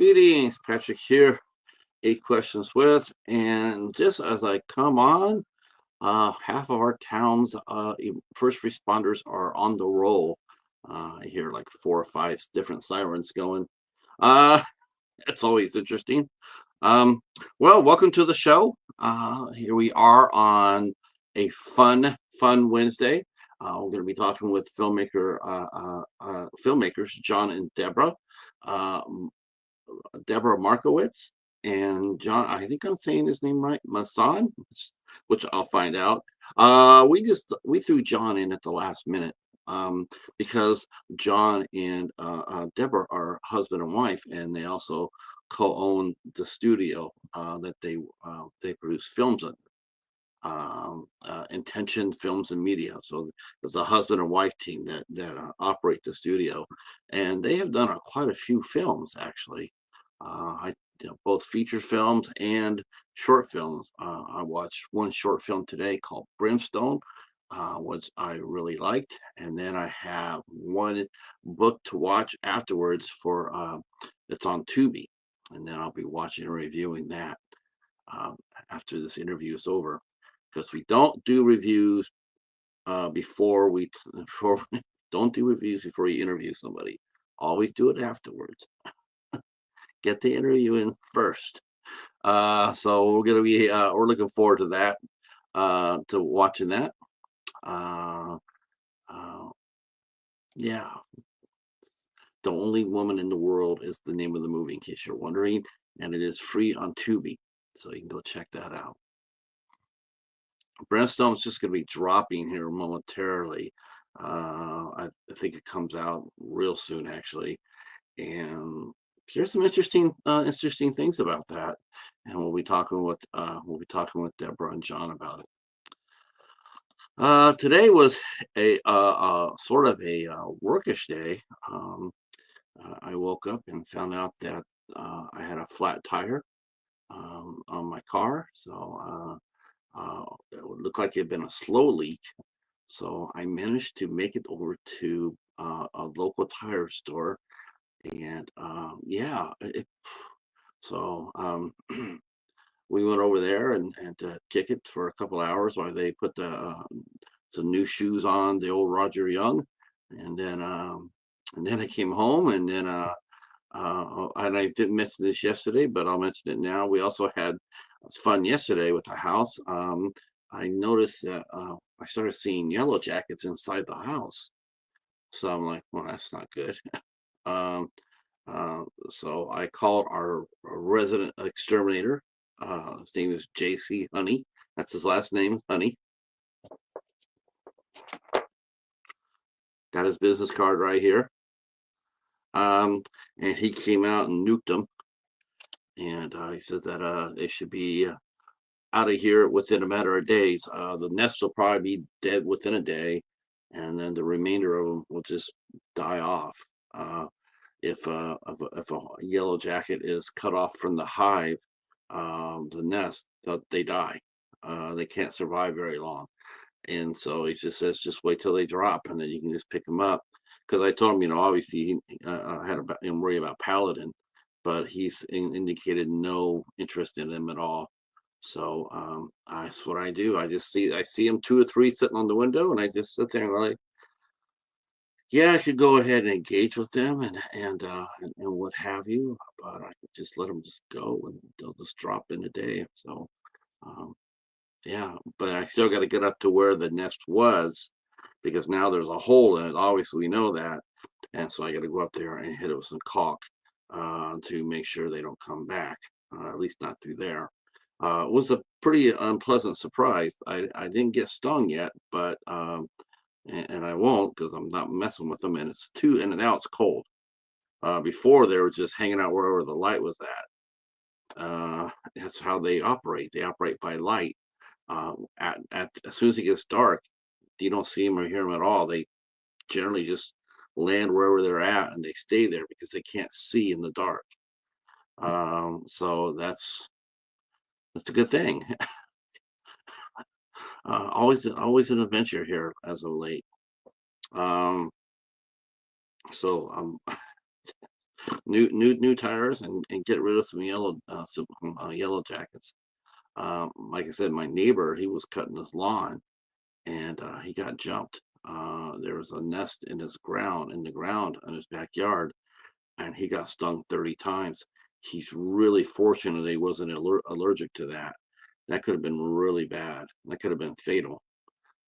Greetings, Patrick here. 8 questions with, and just as I come on, half of our town's first responders are on the roll. I hear like 4 or 5 different sirens going. Uh, it's always interesting. Um, well, welcome to the show. Here we are on a fun Wednesday. We're going to be talking with filmmakers John and Debra. Uh, Debra Markowitz and John. I think I'm saying his name right, Masan, which I'll find out. We threw John in at the last minute because John and Debra are husband and wife, and they also co-own the studio that they produce films in. Intention Films and Media. So it's a husband and wife team that operate the studio, and they have done quite a few films actually. Both feature films and short films. I watched one short film today called Brimstone, which I really liked, and then I have one book to watch afterwards for it's on Tubi, and then I'll be watching and reviewing that after this interview is over, because we don't do reviews before don't do reviews before you interview somebody. Always do it afterwards. Get the interview in first. So we're looking forward to that, to watching that. Uh, uh, yeah, The Only Woman in the World is the name of the movie, in case you're wondering, and it is free on Tubi, so you can go check that out. Brimstone's just going to be dropping here momentarily. I think it comes out real soon, actually, and there's some interesting things about that, and we'll be talking with Debra and John about it. Today was a sort of a workish day. I woke up and found out that I had a flat tire on my car, so it would look like it had been a slow leak. So I managed to make it over to a local tire store, and yeah, so we went over there and kick it for a couple hours while they put some new shoes on the old Roger Young, and then I came home, and I didn't mention this yesterday, but I'll mention it now. We also had fun yesterday with the house. I noticed that I started seeing yellow jackets inside the house, so I'm like, well, that's not good. um, so I called our resident exterminator. His name is JC Honey. That's his last name, Honey. Got his business card right here. And he came out and nuked them. And he says that they should be out of here within a matter of days. The nest will probably be dead within a day, and then the remainder of them will just die off. If a yellow jacket is cut off from the hive, the nest, they die. They can't survive very long. And so he just says, just wait till they drop, and then you can just pick them up. Because I told him, obviously I had worry about Paladin, but he's indicated no interest in them at all. So that's what I do. I see them 2 or 3 sitting on the window, and I just sit there and like, yeah, I should go ahead and engage with them and what have you, but I could just let them just go, and they'll just drop in a day. So um, yeah, but I still got to get up to where the nest was, because now there's a hole in it. Obviously, we know that, and so I got to go up there and hit it with some caulk to make sure they don't come back. At least not through there. It was a pretty unpleasant surprise. I didn't get stung yet, but and I won't, because I'm not messing with them. And and now it's cold. Before they were just hanging out wherever the light was at. That's how they operate. They operate by light. As soon as it gets dark, you don't see them or hear them at all. They generally just land wherever they're at, and they stay there because they can't see in the dark. So that's a good thing. Always an adventure here as of late. Um, so new tires and get rid of some yellow jackets. Like I said, my neighbor, he was cutting his lawn and he got jumped. There was a nest in the ground in his backyard, and he got stung 30 times. He's really fortunate he wasn't allergic to that. That could have been really bad. That could have been fatal.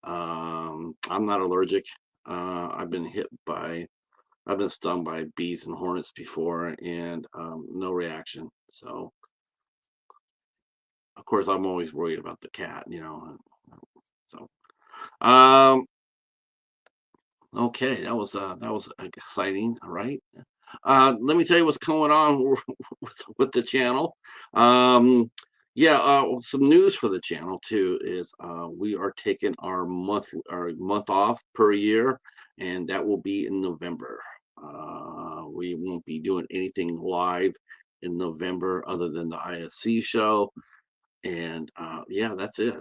I'm not allergic. I've been I've been stung by bees and hornets before, and no reaction. So, of course, I'm always worried about the cat, you know. So, um, okay, that was exciting, all right? Let me tell you what's going on with the channel. Um, yeah, some news for the channel too is we are taking our month off per year, and that will be in November. We won't be doing anything live in November other than the ISC show, and yeah, that's it.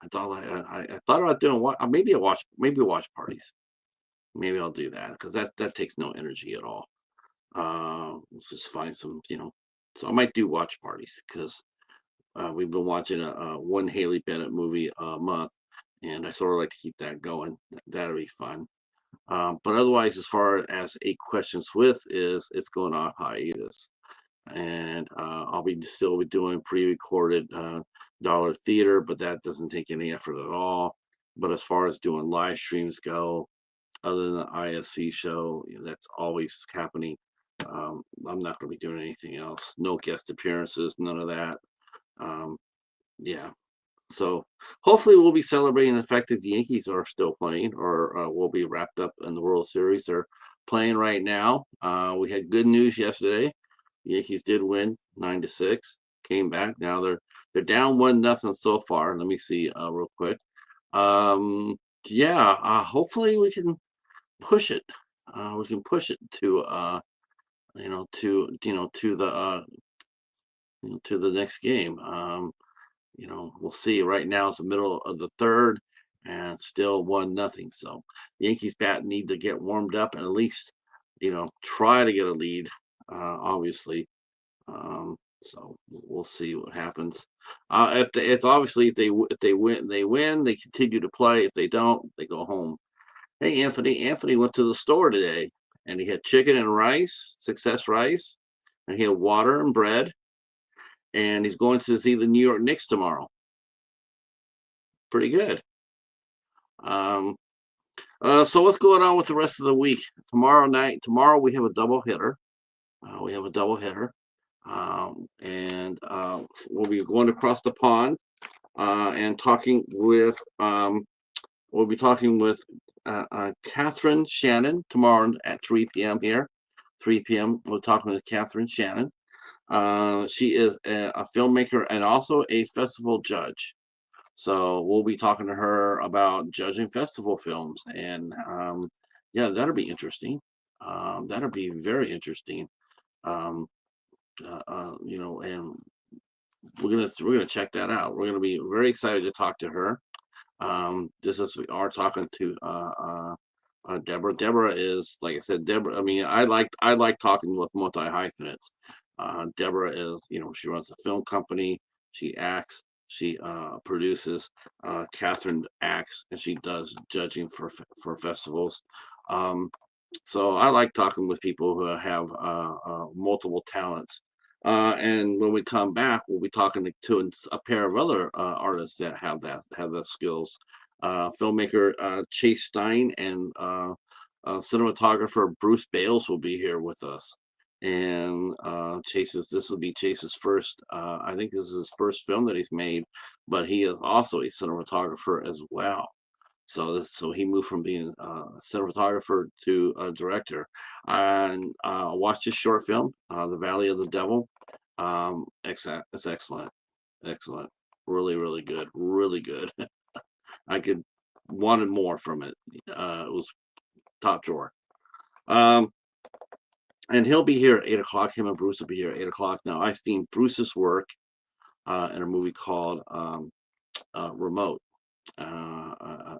That's all I thought about doing. What maybe watch parties. Maybe I'll do that because that takes no energy at all. Let's just find some, you know. So I might do watch parties because we've been watching a one Haley Bennett movie a month, and I sort of like to keep that going. That'll be fun. But otherwise, as far as Eight Questions with is, it's going on hiatus, and I'll be still be doing pre-recorded dollar theater, but that doesn't take any effort at all. But as far as doing live streams go, other than the ISC show, you know, that's always happening. I'm not going to be doing anything else. No guest appearances, none of that. Um, yeah. So hopefully we'll be celebrating the fact that the Yankees are still playing, or will be wrapped up in the World Series. They're playing right now. We had good news yesterday. The Yankees did win 9-6. Came back. Now they're down 1-0 so far. Let me see real quick. Um, yeah. Hopefully we can push it. We can push it to to the next game. We'll see. Right now it's the middle of the third, and still 1-0. So the Yankees bat need to get warmed up and at least try to get a lead. Obviously, so we'll see what happens. It's obviously if they win, they win. They continue to play. If they don't, they go home. Hey, Anthony. Anthony went to the store today and he had chicken and rice, success rice, and he had water and bread. And he's going to see the New York Knicks tomorrow. Pretty good. Um, so what's going on with the rest of the week? Tomorrow we have a double hitter. We have a double hitter. And we'll be going across the pond and talking with we'll be talking with Catherine Shannon tomorrow at 3 p.m. here. 3 p.m. We're talking with Catherine Shannon. She is a filmmaker and also a festival judge. So we'll be talking to her about judging festival films, and yeah, that'll be interesting. That'll be very interesting. Um, and we're gonna check that out. We're gonna be very excited to talk to her. Just as we are talking to Deborah. Deborah is, like I said, Deborah. I mean, I like talking with multi hyphenates. Deborah is, she runs a film company. She acts. She produces. Catherine acts, and she does judging for festivals. Um, so I like talking with people who have multiple talents. And when we come back, we'll be talking to a pair of other artists that have the skills. Filmmaker Chase Stein and cinematographer Bruce Bales will be here with us. And this will be Chase's first. I think this is his first film that he's made, but he is also a cinematographer as well. So he moved from being a cinematographer to a director. And watched his short film, The Valley of the Devil. Excellent. It's excellent. Excellent. Really, really good. Really good. I could wanted more from it. It was top drawer. Um, and he'll be here at 8 o'clock. Him and Bruce will be here at 8 o'clock. Now I've seen Bruce's work in a movie called Remote. And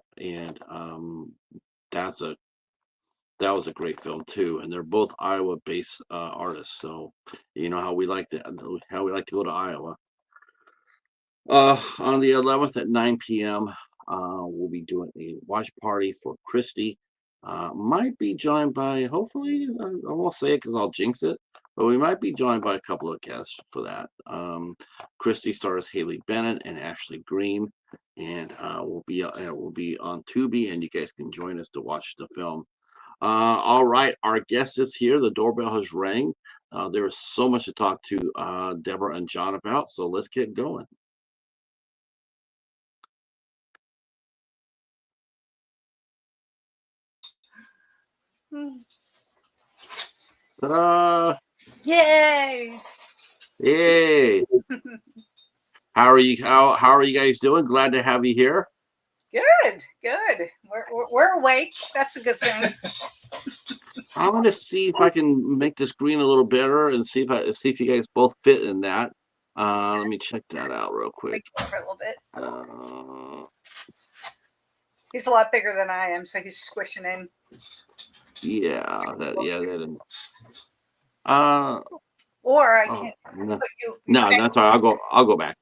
that's a that was a great film too. And they're both Iowa-based artists, so you know how we like to go to Iowa. On the 11th at 9 p.m., we'll be doing a watch party for Christy. Might be joined by, hopefully, I won't say it because I'll jinx it, but we might be joined by a couple of guests for that. Christy stars Haley Bennett and Ashley Green, and we'll be on Tubi, and you guys can join us to watch the film. All right, our guest is here. The doorbell has rang. There is so much to talk to Deborah and John about, so let's get going. Ta-da! Yay! Yay! How are you? How are you guys doing? Glad to have you here. Good. We're awake. That's a good thing. I'm gonna see if I can make the screen a little better and see if you guys both fit in that. Let me check that out real quick. For a little bit. He's a lot bigger than I am, so he's squishing in. Yeah, that. Or I can put you. No, that's all right. I'll go back.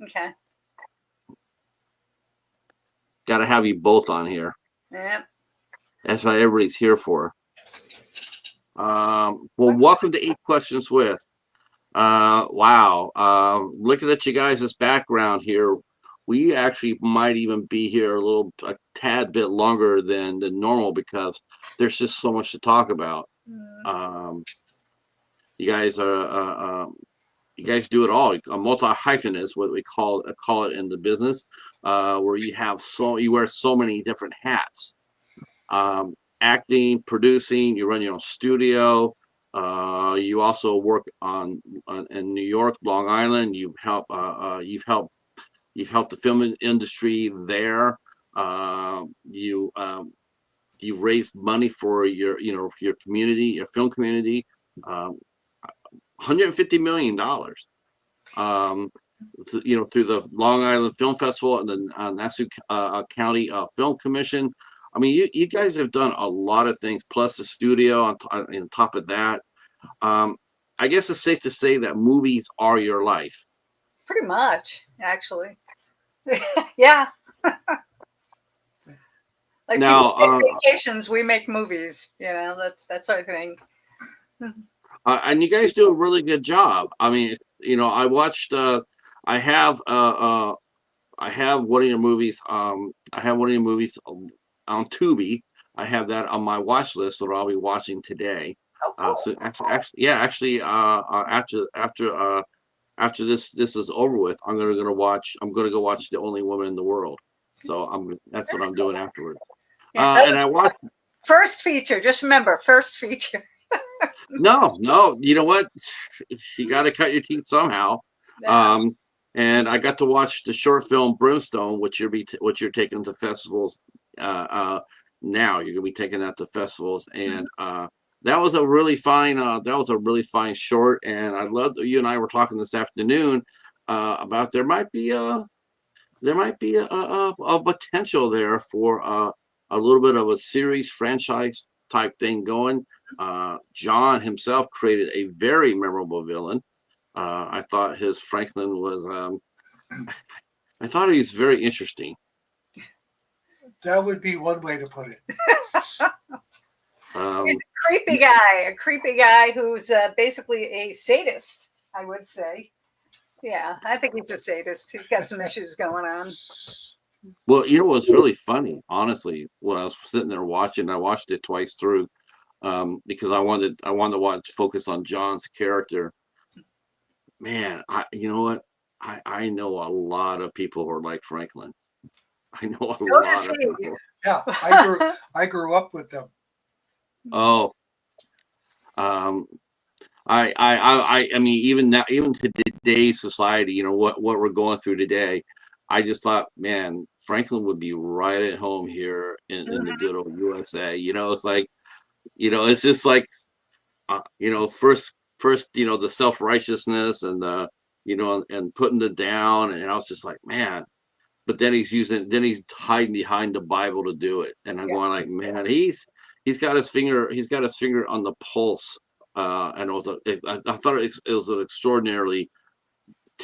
Okay. Got to have you both on here. Yeah. That's what everybody's here for. Well, welcome to 8 Questions With. Wow. Looking at you guys' background here, we actually might even be here a tad bit longer than normal because there's just so much to talk about. You guys you guys do it all. A multi-hyphen is what we call it in the business, where you wear so many different hats. Acting, producing, you run your own studio. You also work in New York, Long Island. You've helped the film industry there. You've raised money for your community, your film community. $150 million. Through the Long Island Film Festival and the Nassau County Film Commission. I mean, you guys have done a lot of things, plus the studio on top of that. I guess it's safe to say that movies are your life. Pretty much, actually. Yeah. Like now, vacations, we make movies. That's our thing. And you guys do a really good job. I mean, I watched. I have one of your movies. I have one of your movies on Tubi. I have that on my watch list that I'll be watching today. Oh, cool. After this is over with, I'm gonna go watch The Only Woman in the World. So that's what I'm doing afterwards. Yeah, and I watched first feature. Just remember, first feature. No, you know what? You got to cut your teeth somehow. Yeah. And I got to watch the short film Brimstone, which you're taking to festivals. Now you're gonna be taking that to festivals, and that was a really fine. Short, and I love that you and I were talking this afternoon about there might be a potential there for a little bit of a series franchise type thing going. John himself created a very memorable villain. I thought his Franklin was. I thought he was very interesting. That would be one way to put it. He's a creepy guy who's basically a sadist, I would say. Yeah, I think he's a sadist. He's got some issues going on. Well, you know what's really funny, honestly, when I was sitting there watching, I watched it twice through, because I wanted to focus on John's character. Man, you know what? I know a lot of people who are like Franklin. I know a lot of people. Yeah, I grew up with them. Oh, I mean, even to today's society, what we're going through today, I just thought, man, Franklin would be right at home here in the good old USA. It's like, it's just like, first, the self-righteousness and and putting it down. And I was just like, man, but then he's hiding behind the Bible to do it. And I'm going like, man, he's got his finger on the pulse, and I thought it was an extraordinarily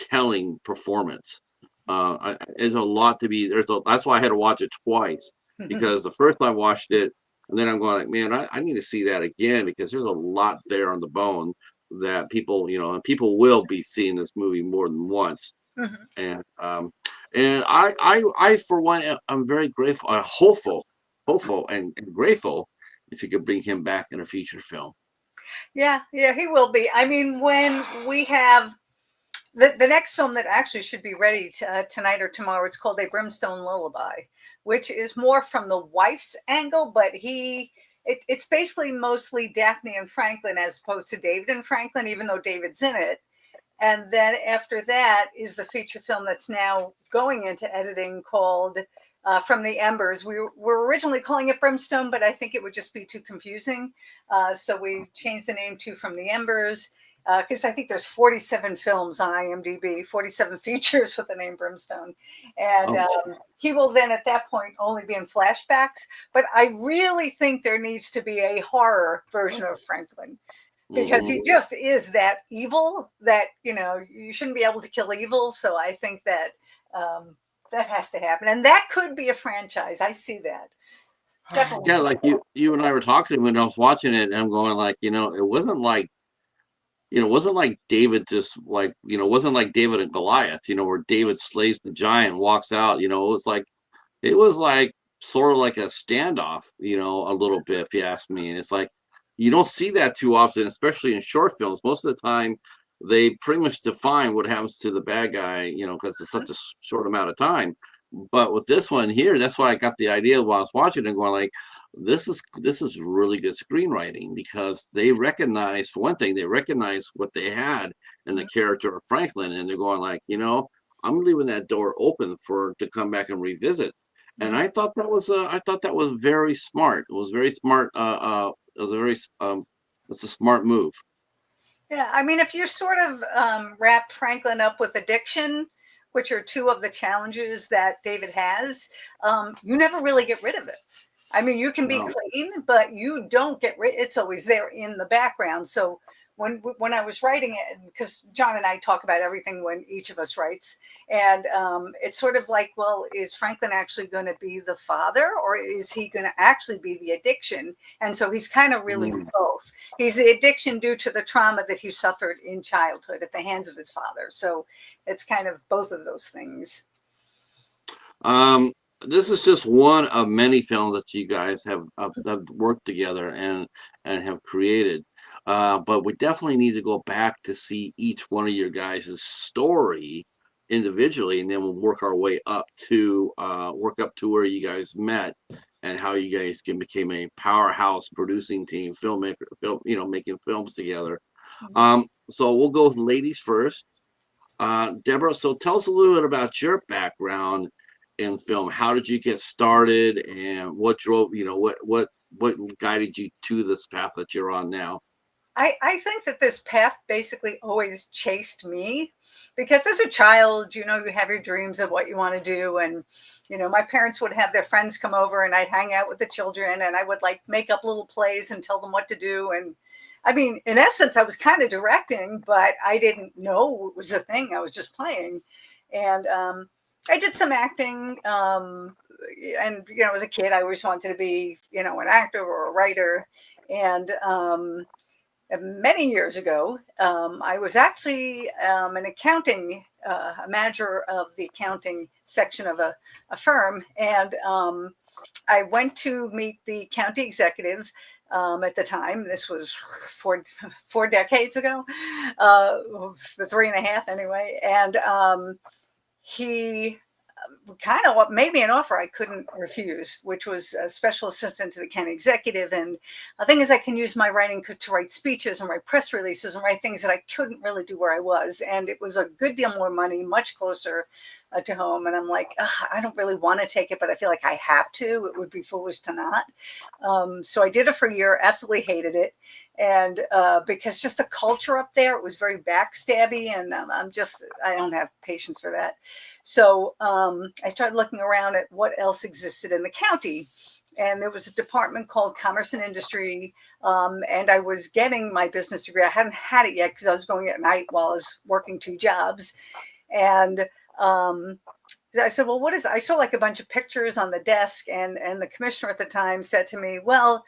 telling performance. There's a lot to be that's why I had to watch it twice, because the first time I watched it, and then I'm going like, man, I need to see that again, because there's a lot there on the bone that people, and people will be seeing this movie more than once. Mhm. And I for one, I'm very grateful, hopeful and grateful if you could bring him back in a feature film. Yeah, yeah, he will be. I mean, when we have the next film that actually should be ready tonight or tomorrow, it's called A Brimstone Lullaby, which is more from the wife's angle, but it's basically mostly Daphne and Franklin as opposed to David and Franklin, even though David's in it. And then after that is the feature film that's now going into editing called From the Embers. We were originally calling it Brimstone, but I think it would just be too confusing. So we changed the name to From the Embers, because I think there's 47 films on IMDb, 47 features with the name Brimstone. And Oh, he will then at that point only be in flashbacks. But I really think there needs to be a horror version of Franklin, because hmm he just is that evil that, you shouldn't be able to kill evil. So I think that that has to happen, and that could be a franchise. I see that definitely. yeah, like you and I were talking when I was watching it, and I'm going like, it wasn't like David just like, it wasn't like David and Goliath, where David slays the giant, walks out. It was like sort of like a standoff, a little bit, if you ask me. And it's like you don't see that too often, especially in short films. Most of the time, they pretty much define what happens to the bad guy, because it's such a short amount of time. But with this one here, that's why I got the idea while I was watching and going like, this is really good screenwriting, because they recognize, for one thing, they recognize what they had in the character of Franklin, and they're going like, I'm leaving that door open for to come back and revisit. And I thought that was very smart. It was very smart. It was a very it's a smart move. Yeah, I mean, if you sort of wrap Franklin up with addiction, which are two of the challenges that David has, you never really get rid of it. I mean, you can be No. clean, but you don't get rid. It's always there in the background. So when I was writing it, because John and I talk about everything when each of us writes, and it's sort of like, well, is Franklin actually going to be the father, or is he going to actually be the addiction? And so he's kind of really Mm. both. He's the addiction due to the trauma that he suffered in childhood at the hands of his father. So it's kind of both of those things. Um, this is just one of many films that you guys have worked together and have created. But we definitely need to go back to see each one of your guys' story individually, and then we'll work up to where you guys met and how you guys became a powerhouse producing team, making films together. So we'll go with ladies first. Deborah, so tell us a little bit about your background in film. How did you get started, and what drove, what guided you to this path that you're on now? I think that this path basically always chased me, because as a child, you have your dreams of what you want to do. And, my parents would have their friends come over and I'd hang out with the children and I would like make up little plays and tell them what to do. And I mean, in essence, I was kind of directing, but I didn't know it was a thing. I was just playing. And I did some acting. And, as a kid, I always wanted to be, an actor or a writer. And, many years ago, I was actually an accounting, a manager of the accounting section of a firm. And I went to meet the county executive at the time. This was four decades ago, the 3.5 anyway. And he kind of made me an offer I couldn't refuse, which was a special assistant to the county executive. And the thing is, I can use my writing to write speeches and write press releases and write things that I couldn't really do where I was. And it was a good deal more money, much closer to home. And I'm like, I don't really want to take it, but I feel like I have to. It would be foolish to not. So I did it for a year, absolutely hated it. And because just the culture up there, it was very backstabby. And I don't have patience for that. So I started looking around at what else existed in the county. and there was a department called Commerce and Industry, and I was getting my business degree. I hadn't had it yet because I was going at night while I was working 2 jobs. And I said, well, what is, I saw like a bunch of pictures on the desk, and the commissioner at the time said to me, well,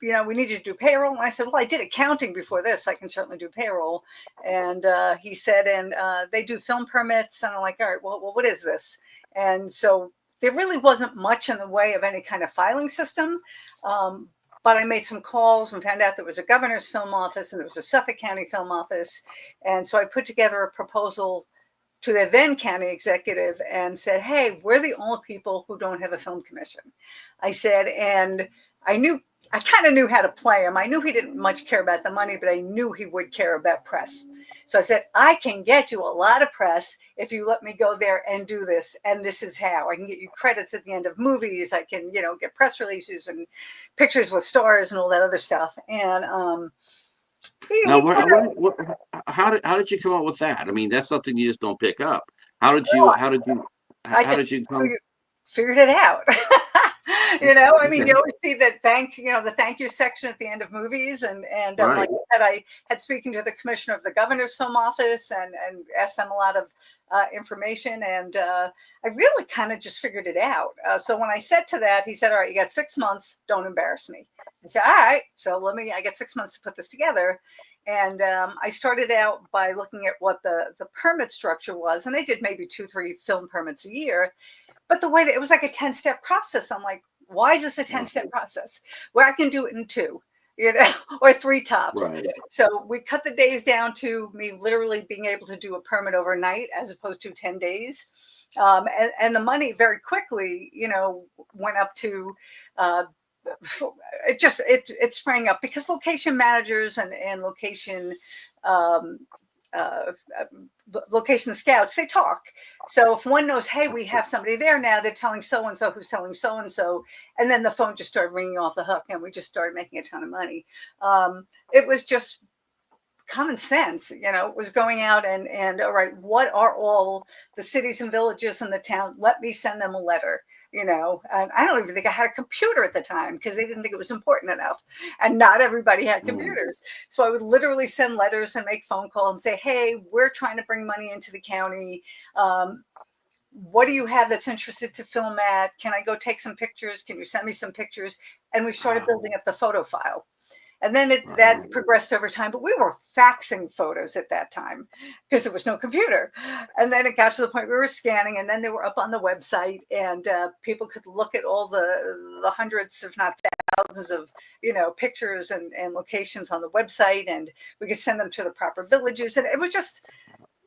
you know, we need you to do payroll. And I said, well, I did accounting before this. I can certainly do payroll. And he said, and they do film permits. And I'm like, all right, well, what is this? And so there really wasn't much in the way of any kind of filing system. But I made some calls and found out there was a governor's film office and there was a Suffolk County film office. And so I put together a proposal to the then county executive and said, hey, we're the only people who don't have a film commission. I said, and I kind of knew how to play him. I knew he didn't much care about the money, but I knew he would care about press. So I said, I can get you a lot of press if you let me go there and do this. And this is how I can get you credits at the end of movies. I can, you know, get press releases and pictures with stars and all that other stuff. And Now, how did you come up with that? I mean, that's something you just don't pick up. How did you come? Figured it out. You know, I mean, Okay. you always see that the thank you section at the end of movies. And Right. like I said, I had speaking to the commissioner of the governor's film office and asked them a lot of information. And I really kind of just figured it out. So when I said to that, he said, all right, you got 6 months. Don't embarrass me. I said, all right, so I get 6 months to put this together. And I started out by looking at what the permit structure was. And they did maybe 2-3 film permits a year. But the way that it was like a 10-step process, I'm like, why is this a 10-step process where I can do it in 2, you know, or 3 tops? Right. So we cut the days down to me literally being able to do a permit overnight as opposed to 10 days. And the money very quickly, you know, went up to, it sprang up because location managers and location scouts, they talk. So if one knows, hey, we have somebody there now, they're telling so-and-so who's telling so-and-so, and then the phone just started ringing off the hook and we just started making a ton of money. It was just common sense, you know, it was going out and all right, what are all the cities and villages in the town? Let me send them a letter. You know, and I don't even think I had a computer at the time because they didn't think it was important enough. And not everybody had computers. So I would literally send letters and make phone calls and say, hey, we're trying to bring money into the county. What do you have that's interested to film at? Can I go take some pictures? Can you send me some pictures? And we started building up the photo file. And then that progressed over time, but we were faxing photos at that time because there was no computer. And then it got to the point we were scanning, and then they were up on the website, and people could look at all the hundreds, if not thousands of, you know, pictures and locations on the website, and we could send them to the proper villages. And it was just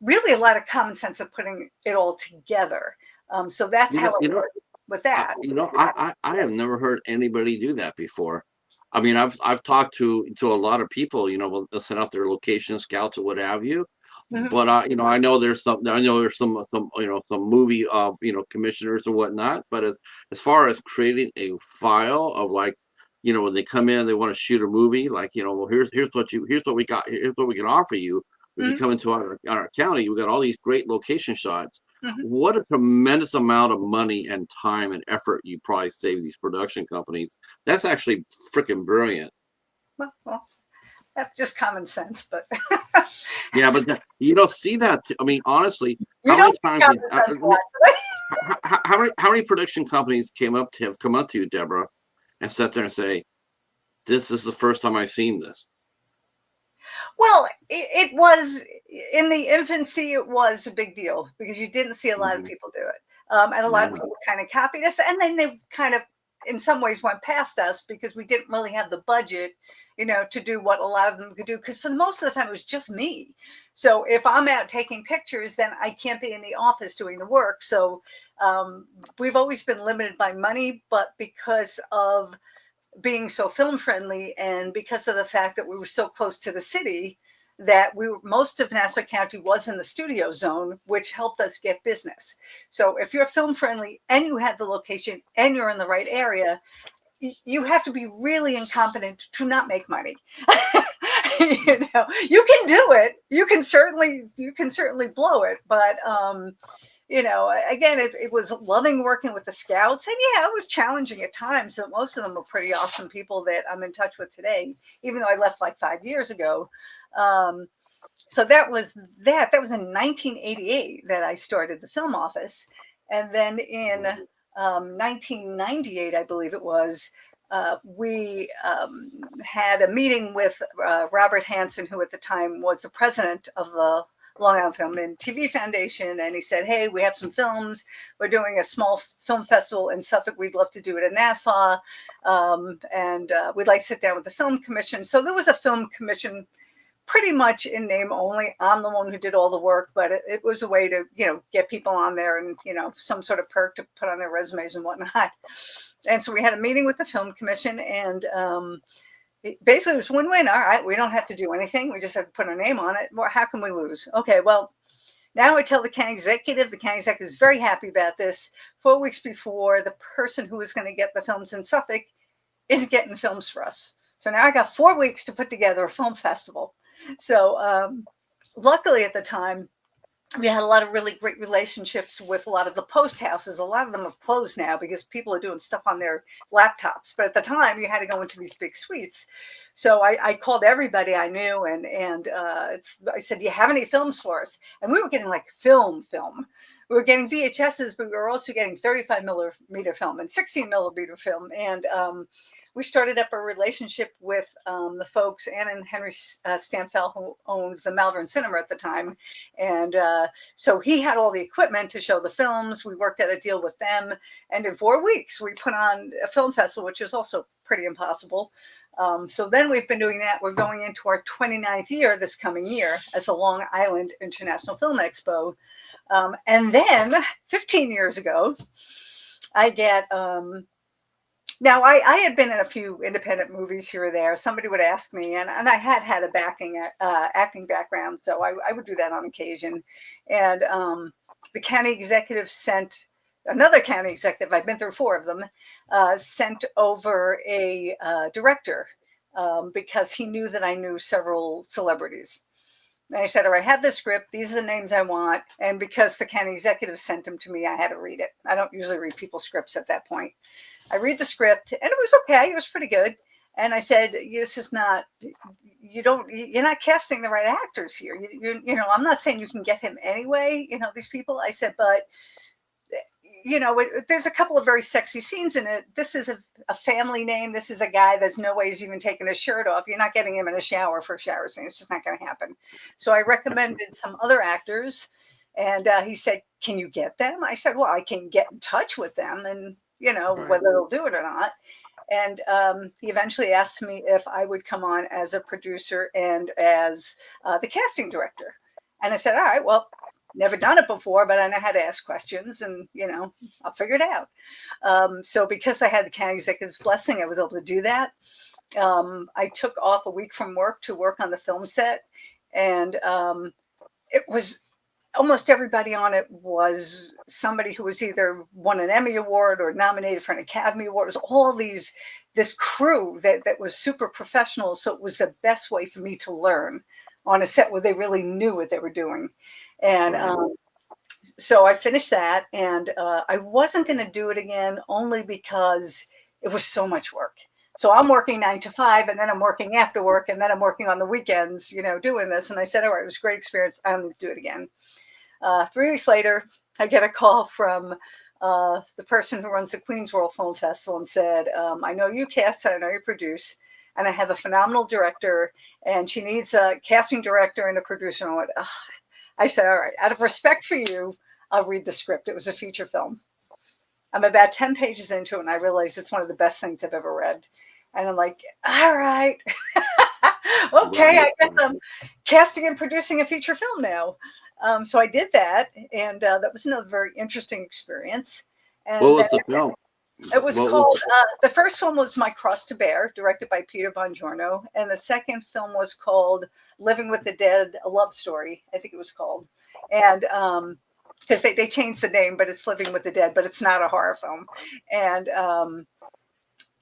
really a lot of common sense of putting it all together. So that's how it worked with that. I have never heard anybody do that before. I mean, I've talked to a lot of people, you know, they'll send out their location scouts or what have you. But I know there's some movie commissioners or whatnot. But as far as creating a file of, like, you know, when they come in, they want to shoot a movie, like, you know, well, here's what we got, here's what we can offer you. If you come into our county, we got all these great location shots. What a tremendous amount of money and time and effort you probably save these production companies. That's actually freaking brilliant. Well, that's just common sense, but yeah, but you don't see that. I mean, honestly, how many production companies have come up to you, Deborah, and sat there and say, "This is the first time I've seen this"? Well, it was in the infancy. It was a big deal because you didn't see a lot of people do it, and a lot of people kind of copied us, and then they kind of, in some ways, went past us because we didn't really have the budget, you know, to do what a lot of them could do. Because for most of the time, it was just me. So if I'm out taking pictures, then I can't be in the office doing the work. So we've always been limited by money, but because of being so film friendly and because of the fact that we were so close to the city, that most of Nassau County was in the studio zone, which helped us get business. So if you're film friendly and you have the location and you're in the right area, you have to be really incompetent to not make money. You know, you can do it. You can certainly blow it, but again, it was loving working with the scouts. And yeah, it was challenging at times. So most of them were pretty awesome people that I'm in touch with today, even though I left like 5 years ago. So that was that. That was in 1988 that I started the film office. And then in 1998, I believe it was, we had a meeting with Robert Hansen, who at the time was the president of the Long Island Film and TV Foundation. And he said, hey, we have some films. We're doing a small film festival in Suffolk. We'd love to do it in Nassau. And we'd like to sit down with the film commission. So there was a film commission pretty much in name only. I'm the one who did all the work, but it was a way to, get people on there and, some sort of perk to put on their resumes and whatnot. And so we had a meeting with the film commission, and basically it was win-win. All right, we don't have to do anything. We just have to put our name on it. Well, how can we lose? Okay, well, now I tell the county executive is very happy about this. 4 weeks before, the person who was going to get the films in Suffolk isn't getting the films for us. So now I got 4 weeks to put together a film festival. So luckily at the time, we had a lot of really great relationships with a lot of the post houses. A lot of them have closed now because people are doing stuff on their laptops. But at the time, you had to go into these big suites. So I called everybody I knew, and I said, do you have any films for us? And we were getting like film. We were getting VHSs, but we were also getting 35 millimeter film and 16 millimeter film. And we started up a relationship with the folks, Ann and Henry Stamfel, who owned the Malvern Cinema at the time. And so he had all the equipment to show the films. We worked out a deal with them. And in 4 weeks, we put on a film festival, which is also pretty impossible. So then we've been doing that. We're going into our 29th year this coming year as the Long Island International Film Expo. And then 15 years ago, I get, now I had been in a few independent movies here or there. Somebody would ask me, and I had a acting background, so I would do that on occasion. And the county executive sent, another county executive, I've been through 4 of them, sent over a director because he knew that I knew several celebrities. And I said, all right, I have this script. These are the names I want. And because the county executive sent them to me, I had to read it. I don't usually read people's scripts at that point. I read the script, and it was okay. It was pretty good. And I said, this is not, you're not casting the right actors here. I'm not saying you can get him anyway, these people. I said, but there's a couple of very sexy scenes in it. This is a family name. This is a guy that's no way he's even taking his shirt off. You're not getting him in a shower for a shower scene. It's just not going to happen. So I recommended some other actors, and he said, can you get them? I said, well, I can get in touch with them and, whether they'll do it or not. And he eventually asked me if I would come on as a producer and as the casting director. And I said, all right, well, never done it before, but I know how to ask questions, and I'll figure it out. So because I had the county executive's blessing, I was able to do that. I took off a week from work to work on the film set, and it was almost everybody on it was somebody who was either won an Emmy Award or nominated for an Academy Award. It was all this crew that was super professional. So it was the best way for me to learn on a set where they really knew what they were doing. And so I finished that, and I wasn't going to do it again only because it was so much work. So I'm working 9 to 5, and then I'm working after work, and then I'm working on the weekends, doing this. And I said, all right, it was a great experience. I don't need to do it again. 3 weeks later, I get a call from the person who runs the Queens World Film Festival and said, I know you cast, I know you produce, and I have a phenomenal director, and she needs a casting director and a producer. And I went, I said, all right, out of respect for you, I'll read the script. It was a feature film. I'm about 10 pages into it, and I realized it's one of the best things I've ever read. And I'm like, all right, okay, I guess I'm casting and producing a feature film now. So I did that, and that was another very interesting experience. And what was the film? It was called, the first one was My Cross to Bear, directed by Peter Bongiorno. And the second film was called Living with the Dead, A Love Story, I think it was called. And because they changed the name, but it's Living with the Dead, but it's not a horror film. And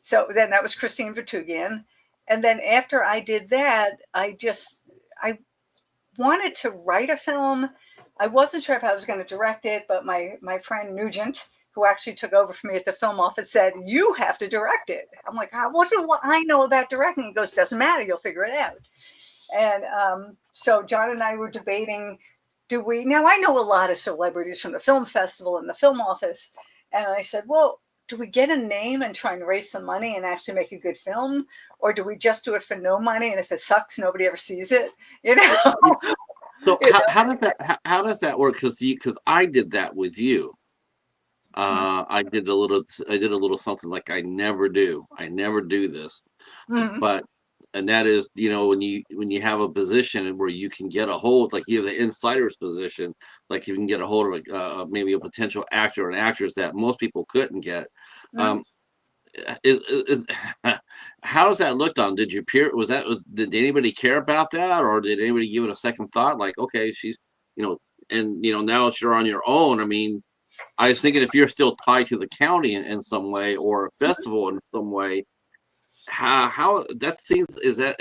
so then that was Christine Vertugian. And then after I did that, I wanted to write a film, I wasn't sure if I was going to direct it, but my friend Nugent, who actually took over for me at the film office, said, "You have to direct it." I'm like, what do I know about directing? He goes, "Doesn't matter. You'll figure it out." And so John and I were debating, do we, now I know a lot of celebrities from the film festival and the film office. And I said, well, do we get a name and try and raise some money and actually make a good film? Or do we just do it for no money? And if it sucks, nobody ever sees it, you know? So You know? how does that work? Because I did that with you. I did a little something like I never do this, Mhm. but and that is, when you have a position where you can get a hold, like you have the insider's position, like you can get a hold of maybe a potential actor and actress that most people couldn't get. Mhm. Is how does that looked on? Did you peer? Did anybody care about that, or did anybody give it a second thought? Like, okay, she's, and now you're on your own. I mean, I was thinking if you're still tied to the county in some way or a festival in some way, how that seems, is that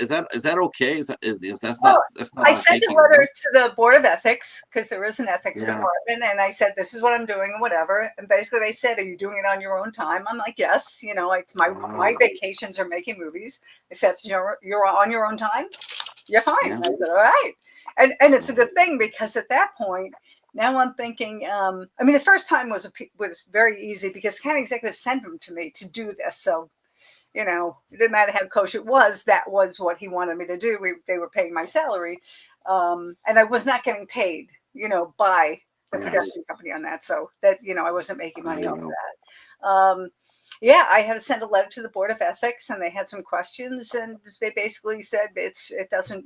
okay? Well, That's not I on sent a taking letter money? to the Board of Ethics because there is an ethics Yeah. department, and I said, "This is what I'm doing," and whatever. And basically, they said, "Are you doing it on your own time?" I'm like, "Yes." It's my vacations are making movies. They said, "You're on your own time. You're fine." Yeah. And I said, "All right," and it's a good thing because at that point, now I'm thinking. I mean, the first time was very easy because county executives sent them to me to do this, so it didn't matter how kosher it was. That was what he wanted me to do. They were paying my salary, and I was not getting paid, by the Yes. production company on that. So that I wasn't making money There off you of go. that. Yeah, I had to send a letter to the Board of Ethics, and they had some questions, and they basically said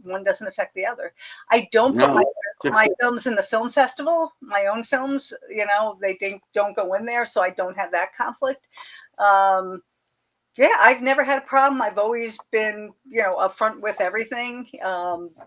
one doesn't affect the other. I don't put No. my films in the film festival. My own films, they don't go in there, so I don't have that conflict. Yeah, I've never had a problem. I've always been, upfront with everything.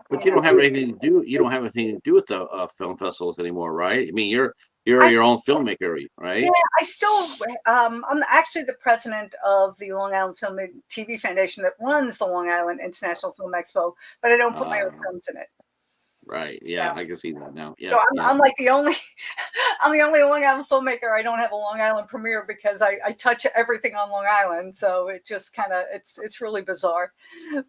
But you don't have anything to do. You don't have anything to do with the film festivals anymore, right? I mean, you're I your own filmmaker, right? Yeah, I still. I'm actually the president of the Long Island Film and TV Foundation that runs the Long Island International Film Expo, but I don't put my own Uh, films in it. right. Yeah, I can see that now. So Yeah, yeah. I'm like the only, I'm the only Long Island filmmaker. I don't have a Long Island premiere because I touch everything on Long Island. So it just kind of it's really bizarre,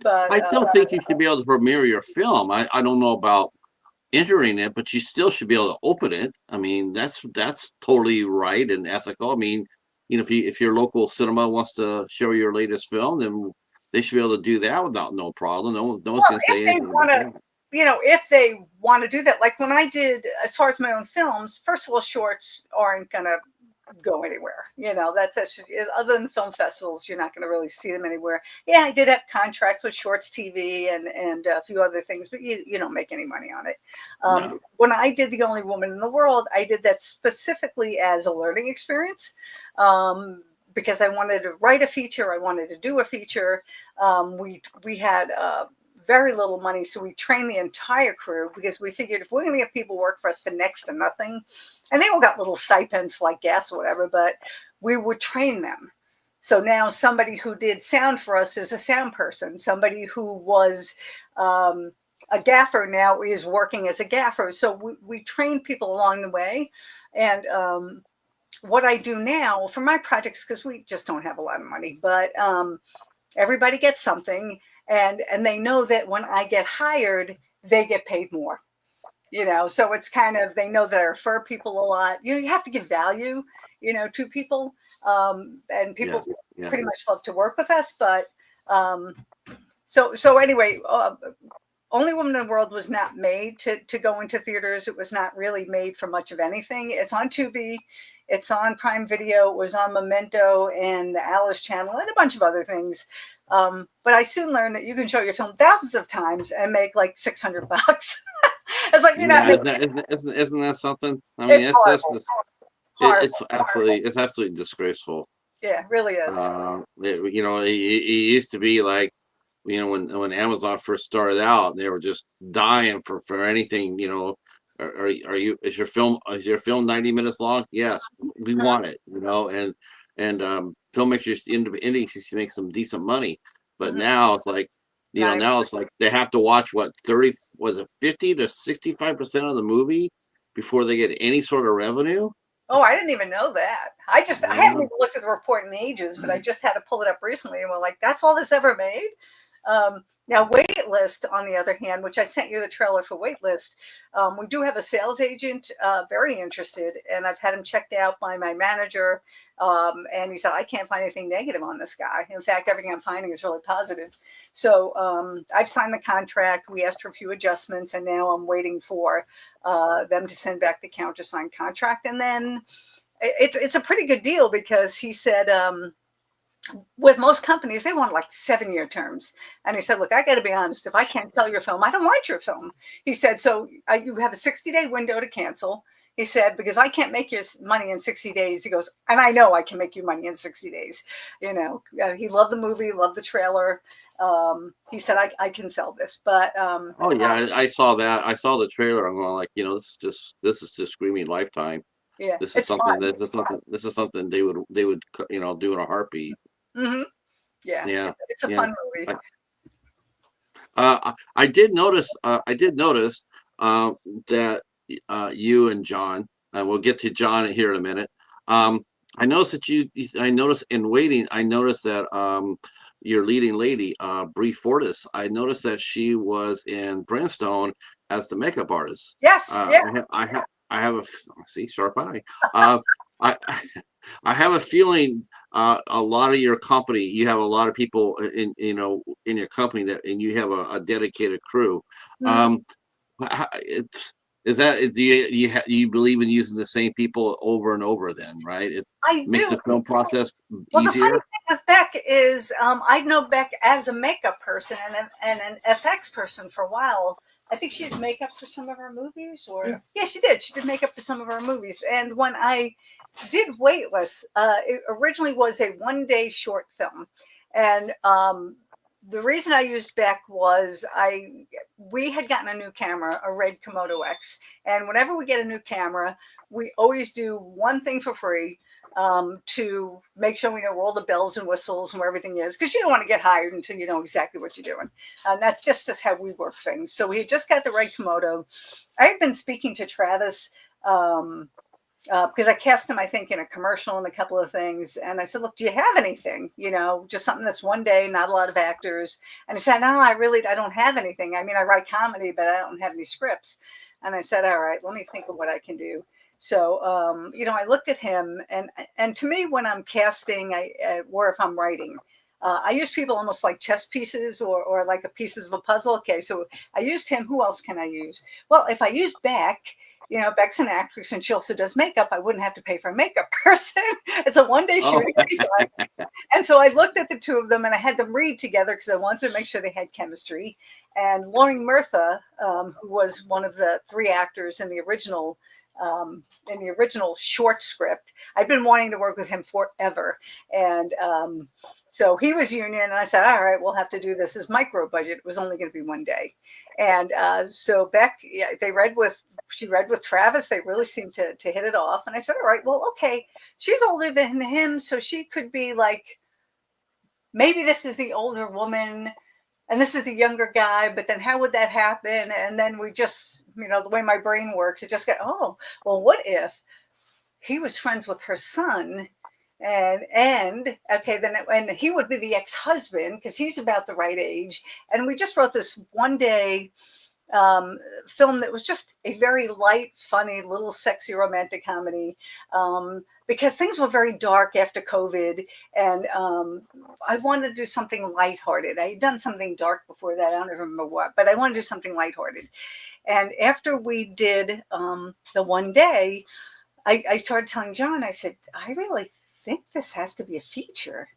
but I still think you should be able to premiere your film. I don't know about entering it, but you still should be able to open it. I mean, that's totally right and ethical. I mean, if your local cinema wants to show your latest film, then they should be able to do that without no problem. No one's gonna say if they anything want about to, that. if they want to do that, like when I did, as far as my own films, first of all, shorts aren't gonna go anywhere. That's just, other than film festivals, you're not going to really see them anywhere. Yeah, I did have contracts with Shorts TV and a few other things, but you don't make any money on it. No. When I did The Only Woman in the World, I did that specifically as a learning experience. Because I wanted to write a feature, I wanted to do a feature. We had very little money, so we trained the entire crew because we figured if we're going to get people work for us for next to nothing, and they all got little stipends like gas or whatever, but we would train them. So now somebody who did sound for us is a sound person. Somebody who was a gaffer now is working as a gaffer. So we train people along the way. And what I do now for my projects, because we just don't have a lot of money, but everybody gets something. And they know that when I get hired, they get paid more. So it's kind of, they know that I refer people a lot. You have to give value, to people. And people Yes. pretty much love to work with us. But so anyway, Only Woman in the World was not made to go into theaters. It was not really made for much of anything. It's on Tubi. It's on Prime Video. It was on Memento and the Alice Channel and a bunch of other things. But I soon learned that you can show your film thousands of times and make like $600. It's like you're not making. Isn't that something? I mean, It's that's horrible. just Horrible. it's absolutely disgraceful. Yeah, it really is. It used to be like, when Amazon first started out, they were just dying for anything. Is your film 90 minutes long? Yes, we want it. And filmmakers ending to make some decent money, but Mhm. now it's like, Not now it's like they have to watch what 30 was it 50 to 65% of the movie before they get any sort of revenue. Oh, I didn't even know that. I Yeah. hadn't even looked at the report in ages, but I just had to pull it up recently, and we're like, that's all this ever made. Now, Waitlist, on the other hand, which I sent you the trailer for Waitlist, we do have a sales agent very interested, and I've had him checked out by my manager, and he said, I can't find anything negative on this guy. In fact, everything I'm finding is really positive. So I've signed the contract. We asked for a few adjustments, and now I'm waiting for them to send back the countersigned contract. And then it's a pretty good deal, because he said, with most companies, they want like 7-year terms. And he said, look, I got to be honest. If I can't sell your film, I don't want your film. He said, so you have a 60-day window to cancel. He said, because I can't make your money in 60 days. He goes, and I know I can make you money in 60 days. He loved the movie, loved the trailer. He said, I can sell this. But oh yeah, I saw that. I saw the trailer. I'm going like, this is just screaming Lifetime. Yeah, This is something this is something they would do in a heartbeat. Mm-hmm. Yeah, Yeah, it's a fun movie. I did notice that you and John, we'll get to John here in a minute. I noticed in Waiting, I noticed that your leading lady, Bree Fortis, I noticed that she was in Brimstone as the makeup artist. Yes, yeah. I have a sharp eye. I have a feeling a lot of your company, you have a lot of people in your company and you have a dedicated crew. Mhm. Is that do you believe in using the same people over and over? Then, right? It makes the film process Well, the easier. funny thing with Beck is I know Beck as a makeup person and an FX person for a while. I think she did makeup for some of our movies, or yeah, she did. She did makeup for some of our movies. And when I did Waitlist, it originally was a 1-day short film, and the reason I used Beck was we had gotten a new camera, a Red Komodo X, and whenever we get a new camera, we always do one thing for free. To make sure we know where all the bells and whistles and where everything is, because you don't want to get hired until you know exactly what you're doing. And that's just how we work things. So we had just got the Red Komodo. I had been speaking to Travis because I cast him, I think, in a commercial and a couple of things. And I said, look, do you have anything? Just something that's 1 day, not a lot of actors. And he said, no, I don't have anything. I mean, I write comedy, but I don't have any scripts. And I said, all right, let me think of what I can do. So, I looked at him, and to me, when I'm casting, or if I'm writing, I use people almost like chess pieces or like a pieces of a puzzle. Okay, so I used him. Who else can I use? Well, if I use Beck, Beck's an actress and she also does makeup. I wouldn't have to pay for a makeup person. It's a 1-day shooting. And so I looked at the two of them and I had them read together because I wanted to make sure they had chemistry. And Lauren Murtha, who was one of the 3 actors in the original short script. I'd been wanting to work with him forever. And so he was union, and I said, all right, we'll have to do this as micro budget. It was only going to be 1 day. And so Beck, she read with Travis. They really seemed to hit it off. And I said, all right, well, okay, she's older than him, so she could be like, maybe this is the older woman and this is the younger guy, but then how would that happen? And then we just, the way my brain works, it just got, oh, well, what if he was friends with her son? And okay, and he would be the ex-husband because he's about the right age. And we just wrote this 1-day film that was just a very light, funny, little sexy romantic comedy. Because things were very dark after COVID, and I wanted to do something lighthearted. I had done something dark before that. I don't remember what, but I wanted to do something lighthearted. And after we did the 1 day, I started telling John, I said, I really think this has to be a feature.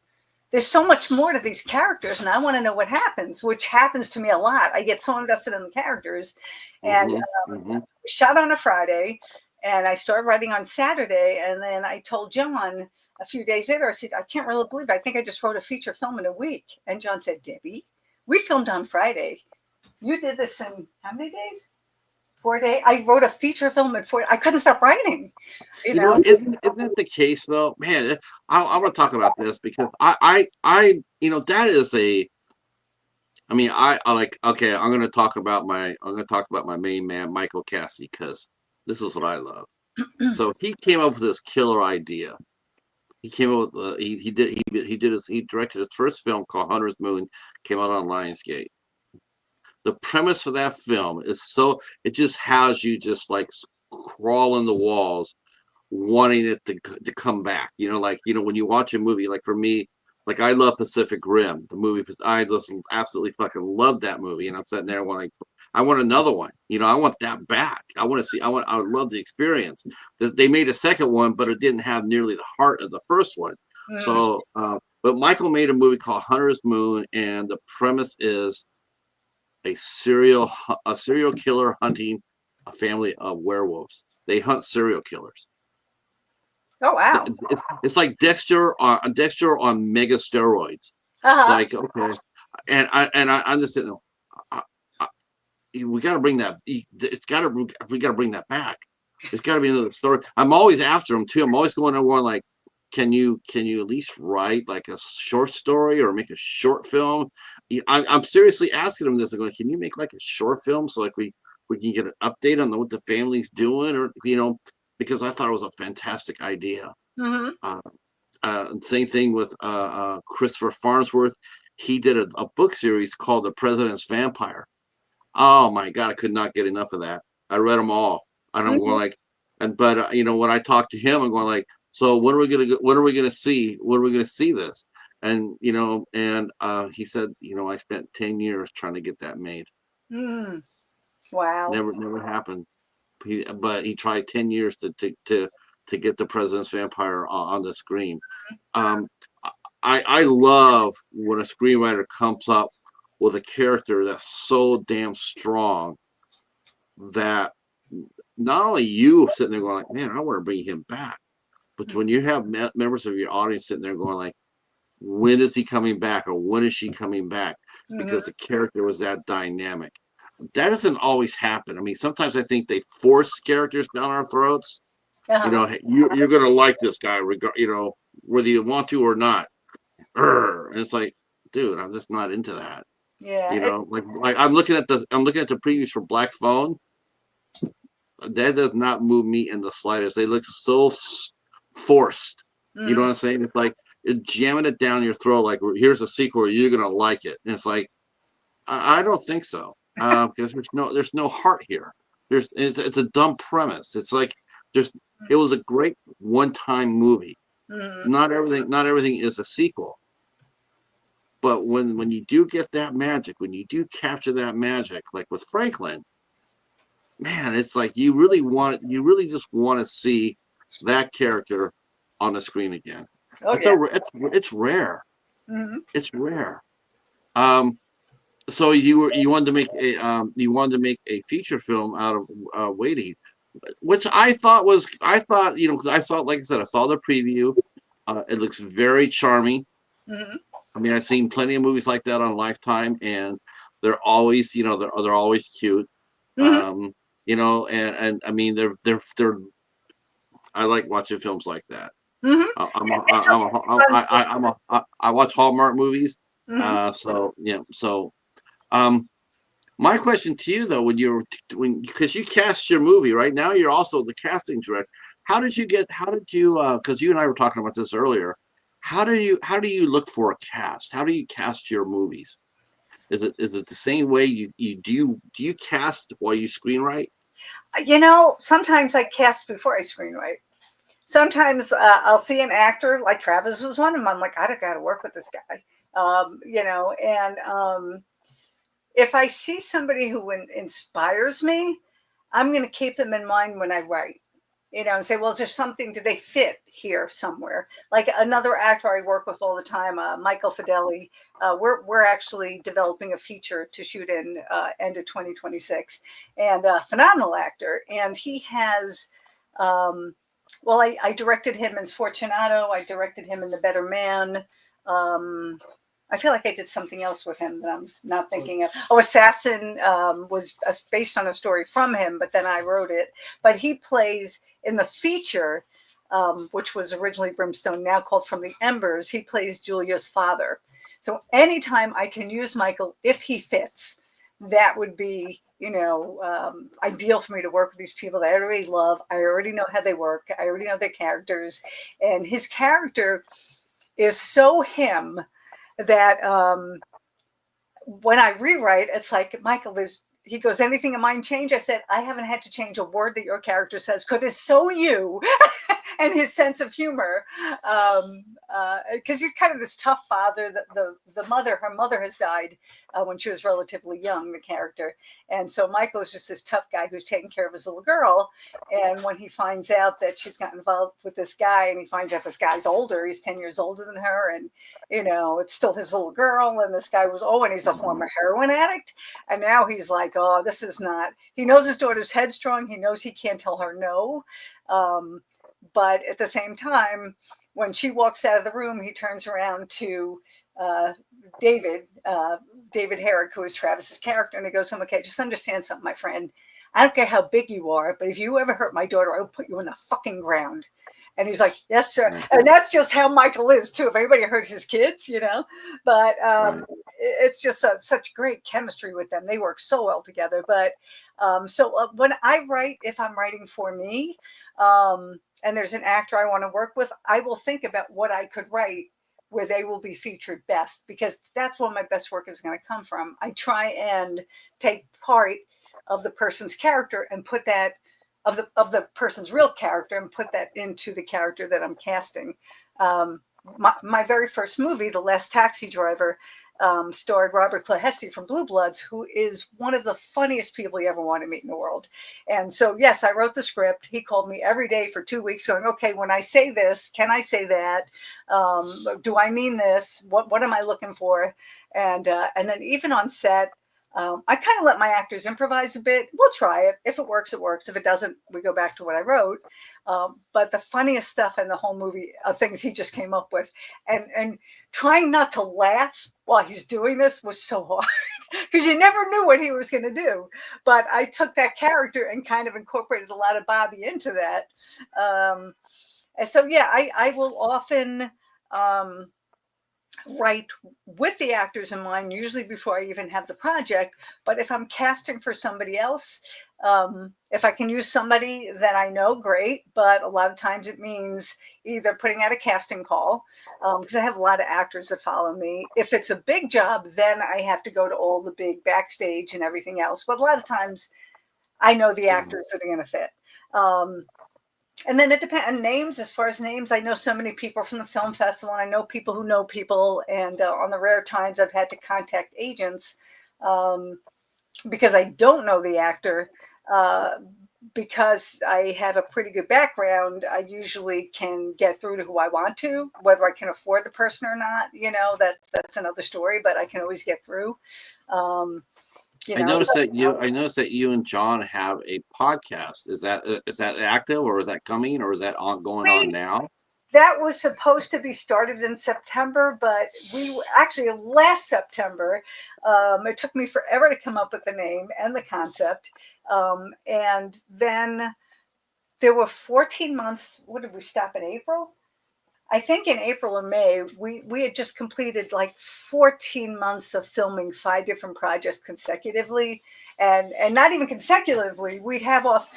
There's so much more to these characters, and I want to know what happens, which happens to me a lot. I get so invested in the characters. And shot on a Friday, and I started writing on Saturday. And then I told John a few days later, I said, I can't really believe it. I think I just wrote a feature film in a week. And John said, Debbie, we filmed on Friday. You did this in how many days? 4 days. I wrote a feature film in 4. I couldn't stop writing. Isn't that the case though, man? I want to talk about this because I that is a. I mean, I like. Okay, I'm going to talk about my main man, Michael Cassidy, because This is what I love. So he came up with this killer idea. He came up with he directed his first film called Hunter's Moon, came out on Lionsgate. The premise for that film is it just has you just like crawling the walls, wanting it to come back. Like when you watch a movie, like for me, like I love Pacific Rim, the movie. I just absolutely fucking love that movie, and I'm sitting there like, I want another one. I want that back. I want to see. I would love the experience. They made a second one, but it didn't have nearly the heart of the first one. Mm. So, but Michael made a movie called Hunter's Moon, and the premise is a serial killer hunting a family of werewolves. They hunt serial killers. Oh wow! It's like Dexter on mega steroids. Uh-huh. It's like, okay, and I'm just sitting there. We got to bring that. We got to bring that back. There's got to be another story. I'm always after him too. I'm always going like, can you at least write like a short story or make a short film? I'm seriously asking him this. I'm going, can you make like a short film so like we can get an update on what the family's doing, or because I thought it was a fantastic idea. Mm-hmm. Same thing with Christopher Farnsworth. He did a book series called The President's Vampire. Oh my God, I could not get enough of that. I read them all, and I'm going like, but when I talk to him, I'm going like, so when are we gonna see this? And he said, I spent 10 years trying to get that made. Wow. Never happened. But he tried 10 years to get The President's Vampire on the screen. I love when a screenwriter comes up with a character that's so damn strong that not only you sitting there going like, man, I want to bring him back, but when you have members of your audience sitting there going like, when is he coming back, or when is she coming back? Because the character was that dynamic. That doesn't always happen. I mean, sometimes I think they force characters down our throats. You're gonna like this guy, whether you want to or not. And it's like, dude, I'm just not into that. Yeah. Like I'm looking at the previews for Black Phone. That does not move me in the slightest. They look so forced. You know what I'm saying? It's like jamming it down your throat. Like, here's a sequel. You're gonna like it. And it's like, I don't think so. Because there's no heart here. It's a dumb premise. It's like it was a great one-time movie. Not everything is a sequel. But when you do get that magic, when you do capture that magic, like with Franklin, man, it's like you really just want to see that character on the screen again. It's rare. It's rare. So you wanted to make a feature film out of Waiting, which I thought, because I saw, like I said, I saw the preview. It looks very charming. I mean, I've seen plenty of movies like that on Lifetime, and they're always, they're always cute. And I mean, they're I like watching films like that. I watch Hallmark movies. My question to you though, because you cast your movie right now, you're also the casting director. Because you and I were talking about this earlier. How do you look for a cast? How do you cast your movies? Is it the same way do you cast while you screenwrite? Sometimes I cast before I screenwrite. Sometimes I'll see an actor, like Travis was one of them. I'm like, I got to work with this guy. If I see somebody who inspires me, I'm going to keep them in mind when I write, and say, well, is there something, do they fit here somewhere? Like another actor I work with all the time, Michael Fideli, we're actually developing a feature to shoot in end of 2026, and a phenomenal actor. And he has, I directed him in Sfortunato. I directed him in The Better Man. I feel like I did something else with him that I'm not thinking of. Oh, Assassin was based on a story from him, but then I wrote it. But he plays in the feature, which was originally Brimstone, now called From the Embers. He plays Julia's father. So anytime I can use Michael, if he fits, that would be ideal for me to work with these people that I already love. I already know how they work. I already know their characters, and his character is so him that when I rewrite, it's like, Michael, he goes, anything in mind change? I said, I haven't had to change a word that your character says because it's so you and his sense of humor. Because he's kind of this tough father. The mother, her mother has died when she was relatively young, the character. And so Michael is just this tough guy who's taking care of his little girl. And when he finds out that she's got involved with this guy, and he finds out this guy's older, he's 10 years older than her. And, it's still his little girl. And this guy and he's a former heroin addict. And now he's like, oh, this is not, he knows his daughter's headstrong. He knows he can't tell her no. But at the same time, when she walks out of the room, he turns around to David Herrick, who is Travis's character, and he goes, okay, just understand something, my friend. I don't care how big you are, but if you ever hurt my daughter, I will put you in the fucking ground. And he's like, yes, sir. Right. And that's just how Michael is, too. If anybody hurt his kids, But right. It's just such great chemistry with them. They work so well together. But when I write, if I'm writing for me, and there's an actor I want to work with, I will think about what I could write where they will be featured best, because that's where my best work is going to come from. I try and take part of the person's character and put that of the person's real character and put that into the character that I'm casting. My very first movie, The Last Taxi Driver, starred Robert Clahessy from Blue Bloods, who is one of the funniest people you ever want to meet in the world. And so, yes, I wrote the script. He called me every day for 2 weeks going, okay, when I say this, can I say that? Do I mean this? What am I looking for? And then even on set, I kind of let my actors improvise a bit. We'll try it. If it works, it works. If it doesn't, we go back to what I wrote. But the funniest stuff in the whole movie are things he just came up with. And trying not to laugh while he's doing this was so hard because you never knew what he was going to do. But I took that character and kind of incorporated a lot of Bobby into that. And so, yeah, I will often write with the actors in mind, usually before I even have the project. But if I'm casting for somebody else, if I can use somebody that I know, great. But a lot of times it means either putting out a casting call, because I have a lot of actors that follow me. If it's a big job, then I have to go to all the big backstage and everything else. But a lot of times I know the actors that are going to fit. And then it depends on names. As far as names, I know so many people from the film festival, and I know people who know people. And on the rare times I've had to contact agents because I don't know the actor, because I have a pretty good background, I usually can get through to who I want to. Whether I can afford the person or not, that's another story, but I can always get through. I noticed that you and John have a podcast. Is that active, or is that coming, or is that going on now? That was supposed to be started in September, but actually last September, it took me forever to come up with the name and the concept. And then there were 14 months. What did we stop in April? I think in April or May, we had just completed like 14 months of filming 5 different projects consecutively, and not even consecutively. We'd have off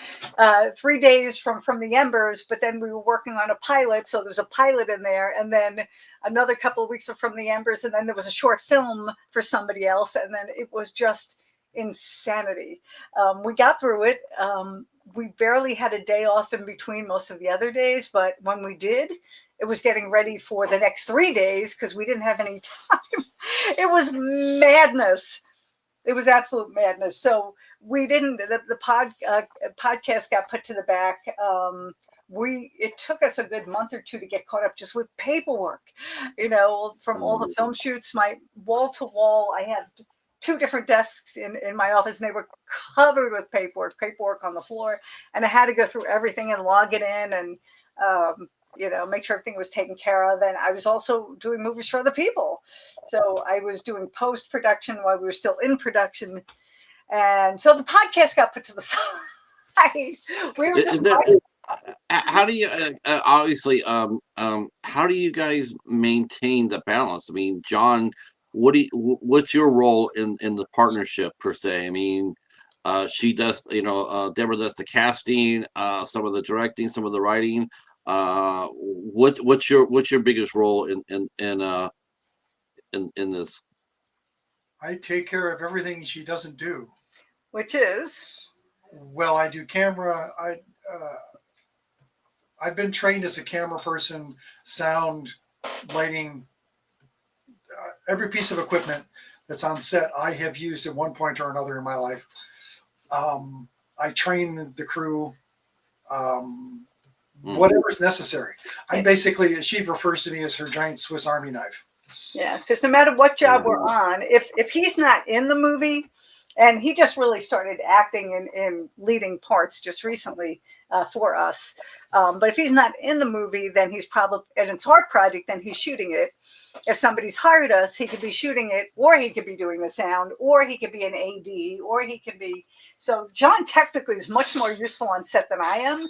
3 days from the Embers, but then we were working on a pilot, so there was a pilot in there, and then another couple of weeks of From the Embers, and then there was a short film for somebody else, and then it was just insanity. We got through it. We barely had a day off in between most of the other days, but when we did, it was getting ready for the next 3 days because we didn't have any time. It was madness. It was absolute madness. So we didn't, the podcast got put to the back. It took us a good month or 2 to get caught up just with paperwork, from all the film shoots. My wall to wall, I had 2 different desks in my office, and they were covered with paperwork on the floor. And I had to go through everything and log it in and, make sure everything was taken care of. And I was also doing movies for other people. So I was doing post-production while we were still in production. And so the podcast got put to the side. We were just how do you obviously how do you guys maintain the balance? I mean, John, what's your role in the partnership per se? I mean, She does, Deborah does the casting, some of the directing, some of the writing. What's your biggest role in this? I take care of everything she doesn't do. Which is? Well, I do camera. I've been trained as a camera person, sound, lighting, every piece of equipment that's on set I have used at one point or another in my life. I train the crew, whatever's necessary. I'm basically, she refers to me as her giant Swiss Army knife. Yeah, because no matter what job we're on, if he's not in the movie, and he just really started acting in leading parts just recently for us. But if he's not in the movie, then he's probably, and it's our project, then he's shooting it. If somebody's hired us, he could be shooting it, or he could be doing the sound, or he could be an AD, or he could be. So John technically is much more useful on set than I am,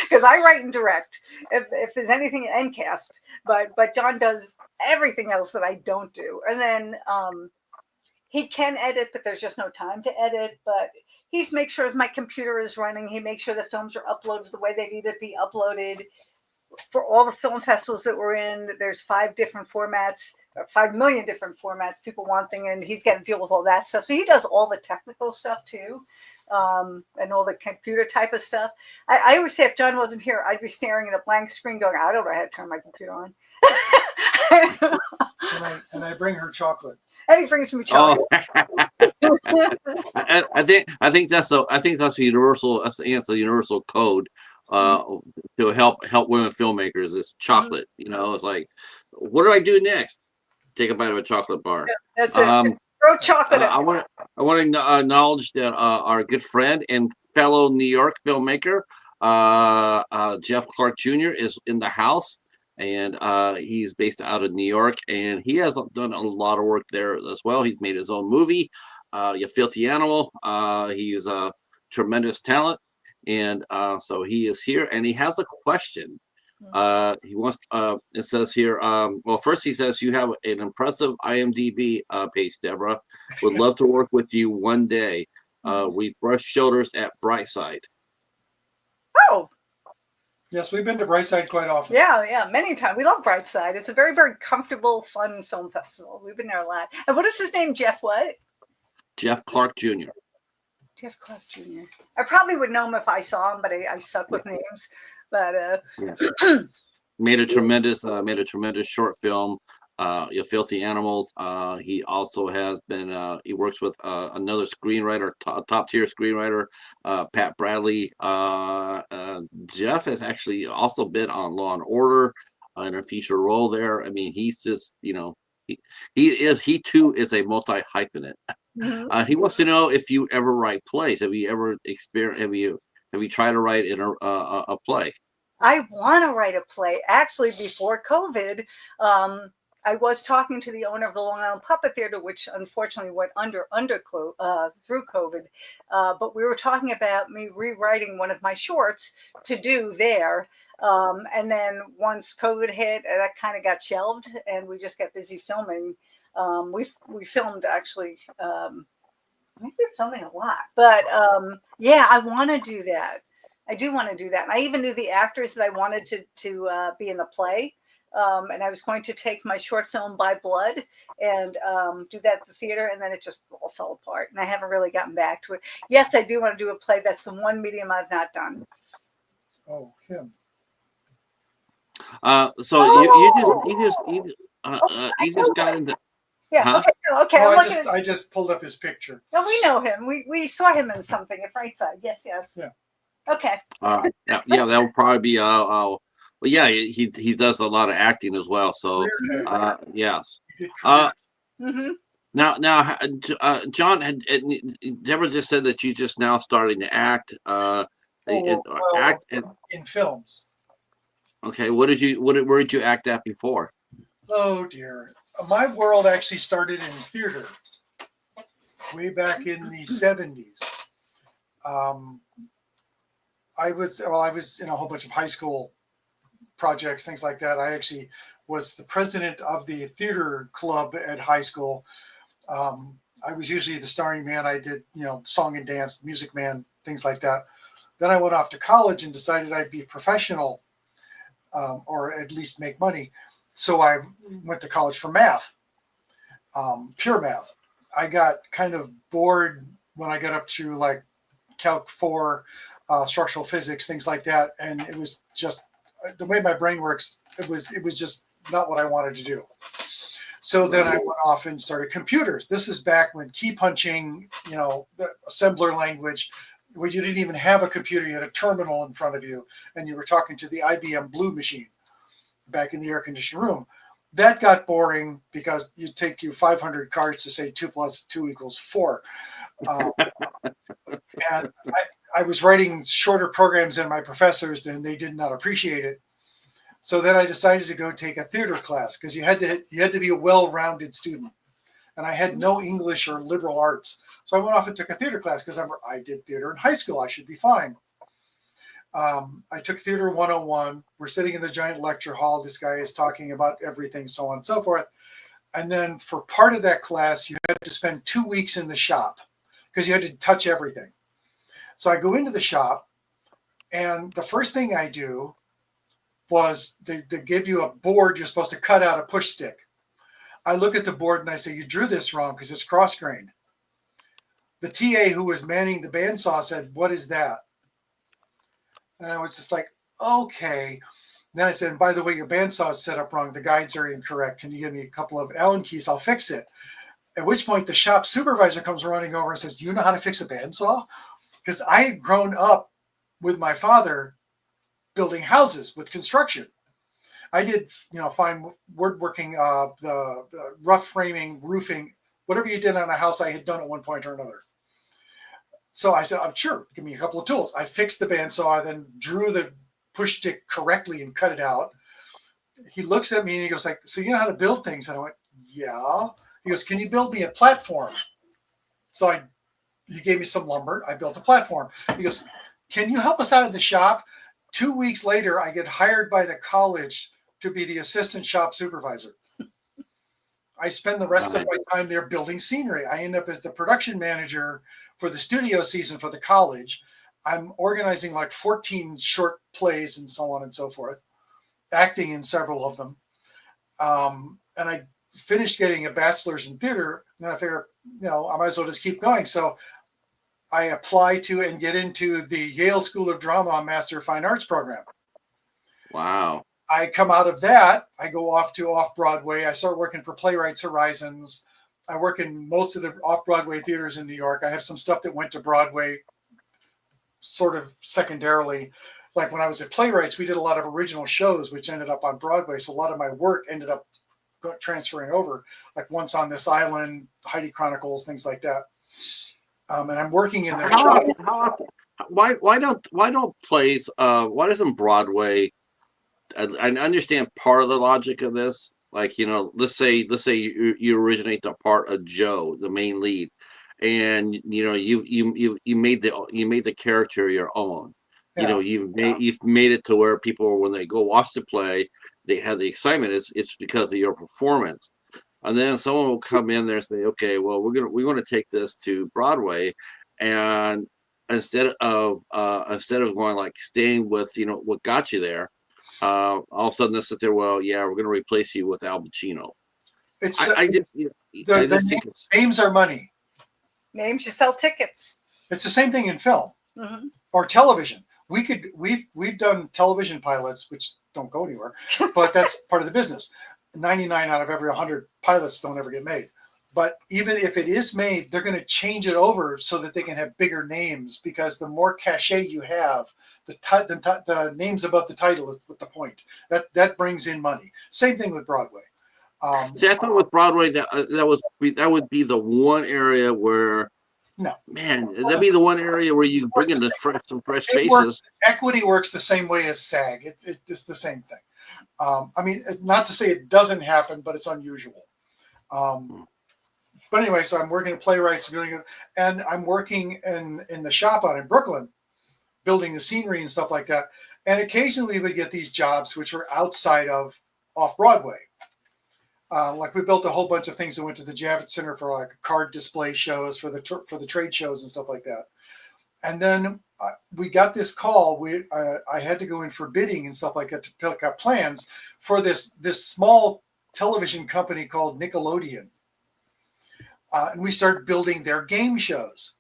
because I write and direct if there's anything in cast. But John does everything else that I don't do. And then he can edit, but there's just no time to edit. But he makes sure my computer is running. He makes sure the films are uploaded the way they need to be uploaded. For all the film festivals that we're in, there's 5 different formats, 5 million different formats people want things, and he's got to deal with all that stuff. So he does all the technical stuff too, and all the computer type of stuff. I always say if John wasn't here, I'd be staring at a blank screen going, I don't know how to turn my computer on. and I bring her chocolate. And he brings me chocolate. I think that's a universal. That's the universal code to help women filmmakers. Is chocolate. It's like, what do I do next? Take a bite of a chocolate bar. Yeah, that's it. Throw chocolate. I want to acknowledge that our good friend and fellow New York filmmaker Jeff Clark Jr. is in the house. And he's based out of New York, and he has done a lot of work there as well. He's made his own movie, You Filthy Animal. He's a tremendous talent, and so he is here, and he has a question. He wants. It says here. Well, first he says you have an impressive IMDb page, Deborah. Would love to work with you one day. We brush shoulders at Brightside. Oh. Yes, we've been to Brightside quite often. Yeah, many times. We love Brightside. It's a very, very comfortable, fun film festival. We've been there a lot. And what is his name? Jeff what? Jeff Clark Jr. Jeff Clark Jr. I probably would know him if I saw him, but I suck with names. But made a tremendous short film, You Filthy Animals. He also has been he works with another screenwriter, top tier screenwriter, Pat Bradley. Jeff has actually also been on Law and Order in a feature role there. I mean, he's just he too is a multi hyphenate. Mm-hmm. He wants to know if you ever write plays. Have you ever experienced? Have you tried to write in a play? I want to write a play. Actually, before COVID, I was talking to the owner of the Long Island Puppet Theater, which unfortunately went through COVID. But we were talking about me rewriting one of my shorts to do there. And then once COVID hit, that kind of got shelved, and we just got busy filming. We filmed actually. Maybe we're filming a lot, but yeah, I want to do that. I do want to do that. And I even knew the actors that I wanted to be in the play. And I was going to take my short film By Blood and do that at the theater, and then it just all fell apart, and I haven't really gotten back to it. Yes, I do want to do a play. That's the one medium I've not done. Oh, him. So you just got into. Yeah. Huh? Okay. Well, I just pulled up his picture. No, we know him. We saw him in something at Brightside. Yes. Yeah. Okay. Yeah, that will probably be well, yeah, he does a lot of acting as well. So yes. Mm-hmm. Now, John, Deborah just said that you just now starting to act. Act in films. Okay, where did you act at before? Oh dear, my world actually started in theater way back in the 70s. I was in a whole bunch of high school projects, things like that. I actually was the president of the theater club at high school. I was usually the starring man. I did, song and dance, music man, things like that. Then I went off to college and decided I'd be a professional, or at least make money. So I went to college for math, pure math. I got kind of bored when I got up to like Calc 4, structural physics, things like that. And it was just the way my brain works. It was just not what I wanted to do. So then I went off and started computers. This is back when key punching, the assembler language, where you didn't even have a computer. You had a terminal in front of you, and you were talking to the IBM Blue machine back in the air-conditioned room. That got boring because it'd take you 500 cards to say 2 + 2 = 4. And I was writing shorter programs than my professors, and they did not appreciate it. So then I decided to go take a theater class because you had to be a well-rounded student, and I had no English or liberal arts. So I went off and took a theater class because I did theater in high school. I should be fine. I took Theater 101. We're sitting in the giant lecture hall. This guy is talking about everything, so on and so forth. And then for part of that class, you had to spend 2 weeks in the shop because you had to touch everything. So I go into the shop, and the first thing I do was they give you a board you're supposed to cut out a push stick. I look at the board and I say, you drew this wrong because it's cross-grained. The TA who was manning the bandsaw said, what is that? And I was just like, okay. Then I said, and by the way, your bandsaw is set up wrong. The guides are incorrect. Can you give me a couple of Allen keys? I'll fix it. At which point the shop supervisor comes running over and says, do you know how to fix a bandsaw? Because I had grown up with my father building houses with construction. I did, fine woodworking, the rough framing, roofing, whatever you did on a house, I had done at one point or another. So I said, I'm sure, give me a couple of tools. I fixed the bandsaw, I then drew the push stick correctly and cut it out. He looks at me and he goes like, so you know how to build things? And I went, yeah. He goes, can you build me a platform? So he gave me some lumber. I built a platform. He goes, can you help us out in the shop? 2 weeks later, I get hired by the college to be the assistant shop supervisor. I spend the rest of my time there building scenery. I end up as the production manager for the studio season for the college. I'm organizing like 14 short plays and so on and so forth, acting in several of them. And I finished getting a bachelor's in theater, and I figured, I might as well just keep going. So I apply to and get into the Yale School of Drama Master of Fine Arts program. Wow. I come out of that. I go off to off-Broadway. I start working for Playwrights Horizons. I work in most of the off-Broadway theaters in New York. I have some stuff that went to Broadway sort of secondarily. Like when I was at Playwrights, we did a lot of original shows, which ended up on Broadway. So a lot of my work ended up transferring over, like Once on This Island, Heidi Chronicles, things like that. And I'm working in their shop. Why don't plays? Why doesn't Broadway? I understand part of the logic of this. Like, let's say you originate the part of Joe, the main lead, and you made the character your own. Yeah. You've made it to where people, when they go watch the play, they have the excitement. It's because of your performance. And then someone will come in there and say, okay, well, we want to take this to Broadway, and instead of going like staying with what got you there, all of a sudden they sit there, well, yeah, we're going to replace you with Al Pacino. It's I just think names are money. Names, you sell tickets. It's the same thing in film or television. We've done television pilots, which don't go anywhere, but that's part of the business. 99 out of every 100 pilots don't ever get made. But even if it is made, they're going to change it over so that they can have bigger names, because the more cachet you have, the names above the title is the point. That brings in money. Same thing with Broadway. See, I thought with Broadway that would be the one area where, no, man, that'd be the one area where you bring in some fresh faces. Equity works the same way as SAG. It's the same thing. I mean, not to say it doesn't happen, but it's unusual. But anyway, so I'm working at Playwrights, and I'm working in the shop out in Brooklyn, building the scenery and stuff like that. And occasionally we would get these jobs which were outside of off-Broadway. Like we built a whole bunch of things that went to the Javits Center for like card display shows for the trade shows and stuff like that. And then we got this call. I had to go in for bidding and stuff like that to pick up plans for this small television company called Nickelodeon. And we started building their game shows.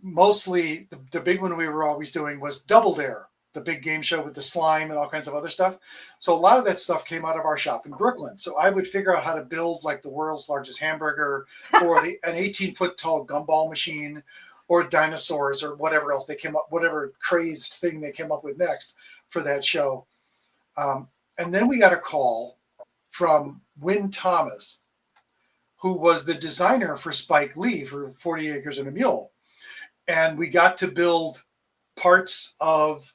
Mostly the big one we were always doing was Double Dare, the big game show with the slime and all kinds of other stuff. So a lot of that stuff came out of our shop in Brooklyn. So I would figure out how to build like the world's largest hamburger or an 18-foot tall gumball machine or dinosaurs or whatever else they came up, whatever crazed thing they came up with next for that show. And then we got a call from Win Thomas, who was the designer for Spike Lee for 40 Acres and a Mule. And we got to build parts of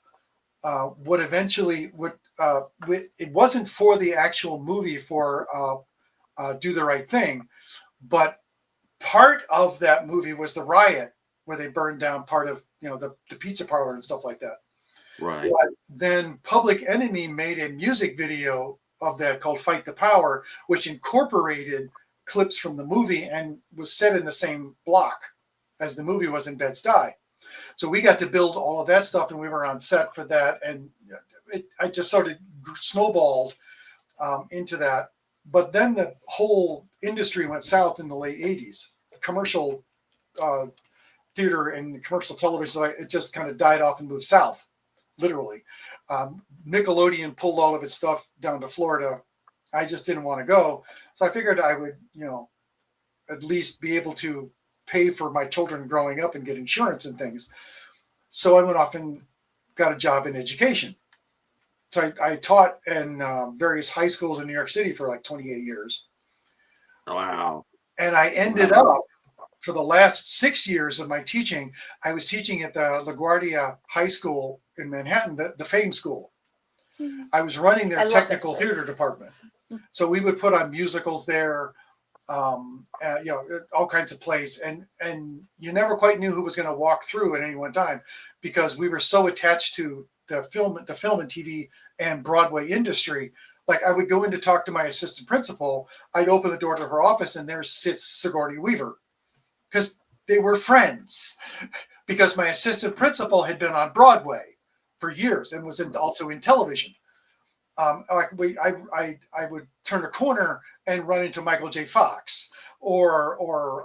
what eventually would, it wasn't for the actual movie for Do the Right Thing, but part of that movie was the riot where they burned down part of, the pizza parlor and stuff like that. Right. But then Public Enemy made a music video of that called Fight the Power, which incorporated clips from the movie and was set in the same block as the movie was in Bed-Stuy. So we got to build all of that stuff, and we were on set for that. And I just sort of snowballed into that. But then the whole industry went south in the late 80s. The commercial theater and commercial television, it just kind of died off and moved south, literally. Nickelodeon pulled all of its stuff down to Florida. I just didn't want to go. So I figured I would, at least be able to pay for my children growing up and get insurance and things. So I went off and got a job in education. So I taught in various high schools in New York City for like 28 years. Wow. And I ended up, for the last 6 years of my teaching, I was teaching at the LaGuardia High School in Manhattan, the Fame School. I was running their technical theater department. So we would put on musicals there, all kinds of plays, and you never quite knew who was going to walk through at any one time because we were so attached to the film and TV and Broadway industry. Like I would go in to talk to my assistant principal, I'd open the door to her office, and there sits Sigourney Weaver because they were friends. Because my assistant principal had been on Broadway for years and was also in television. I would turn a corner and run into Michael J. Fox or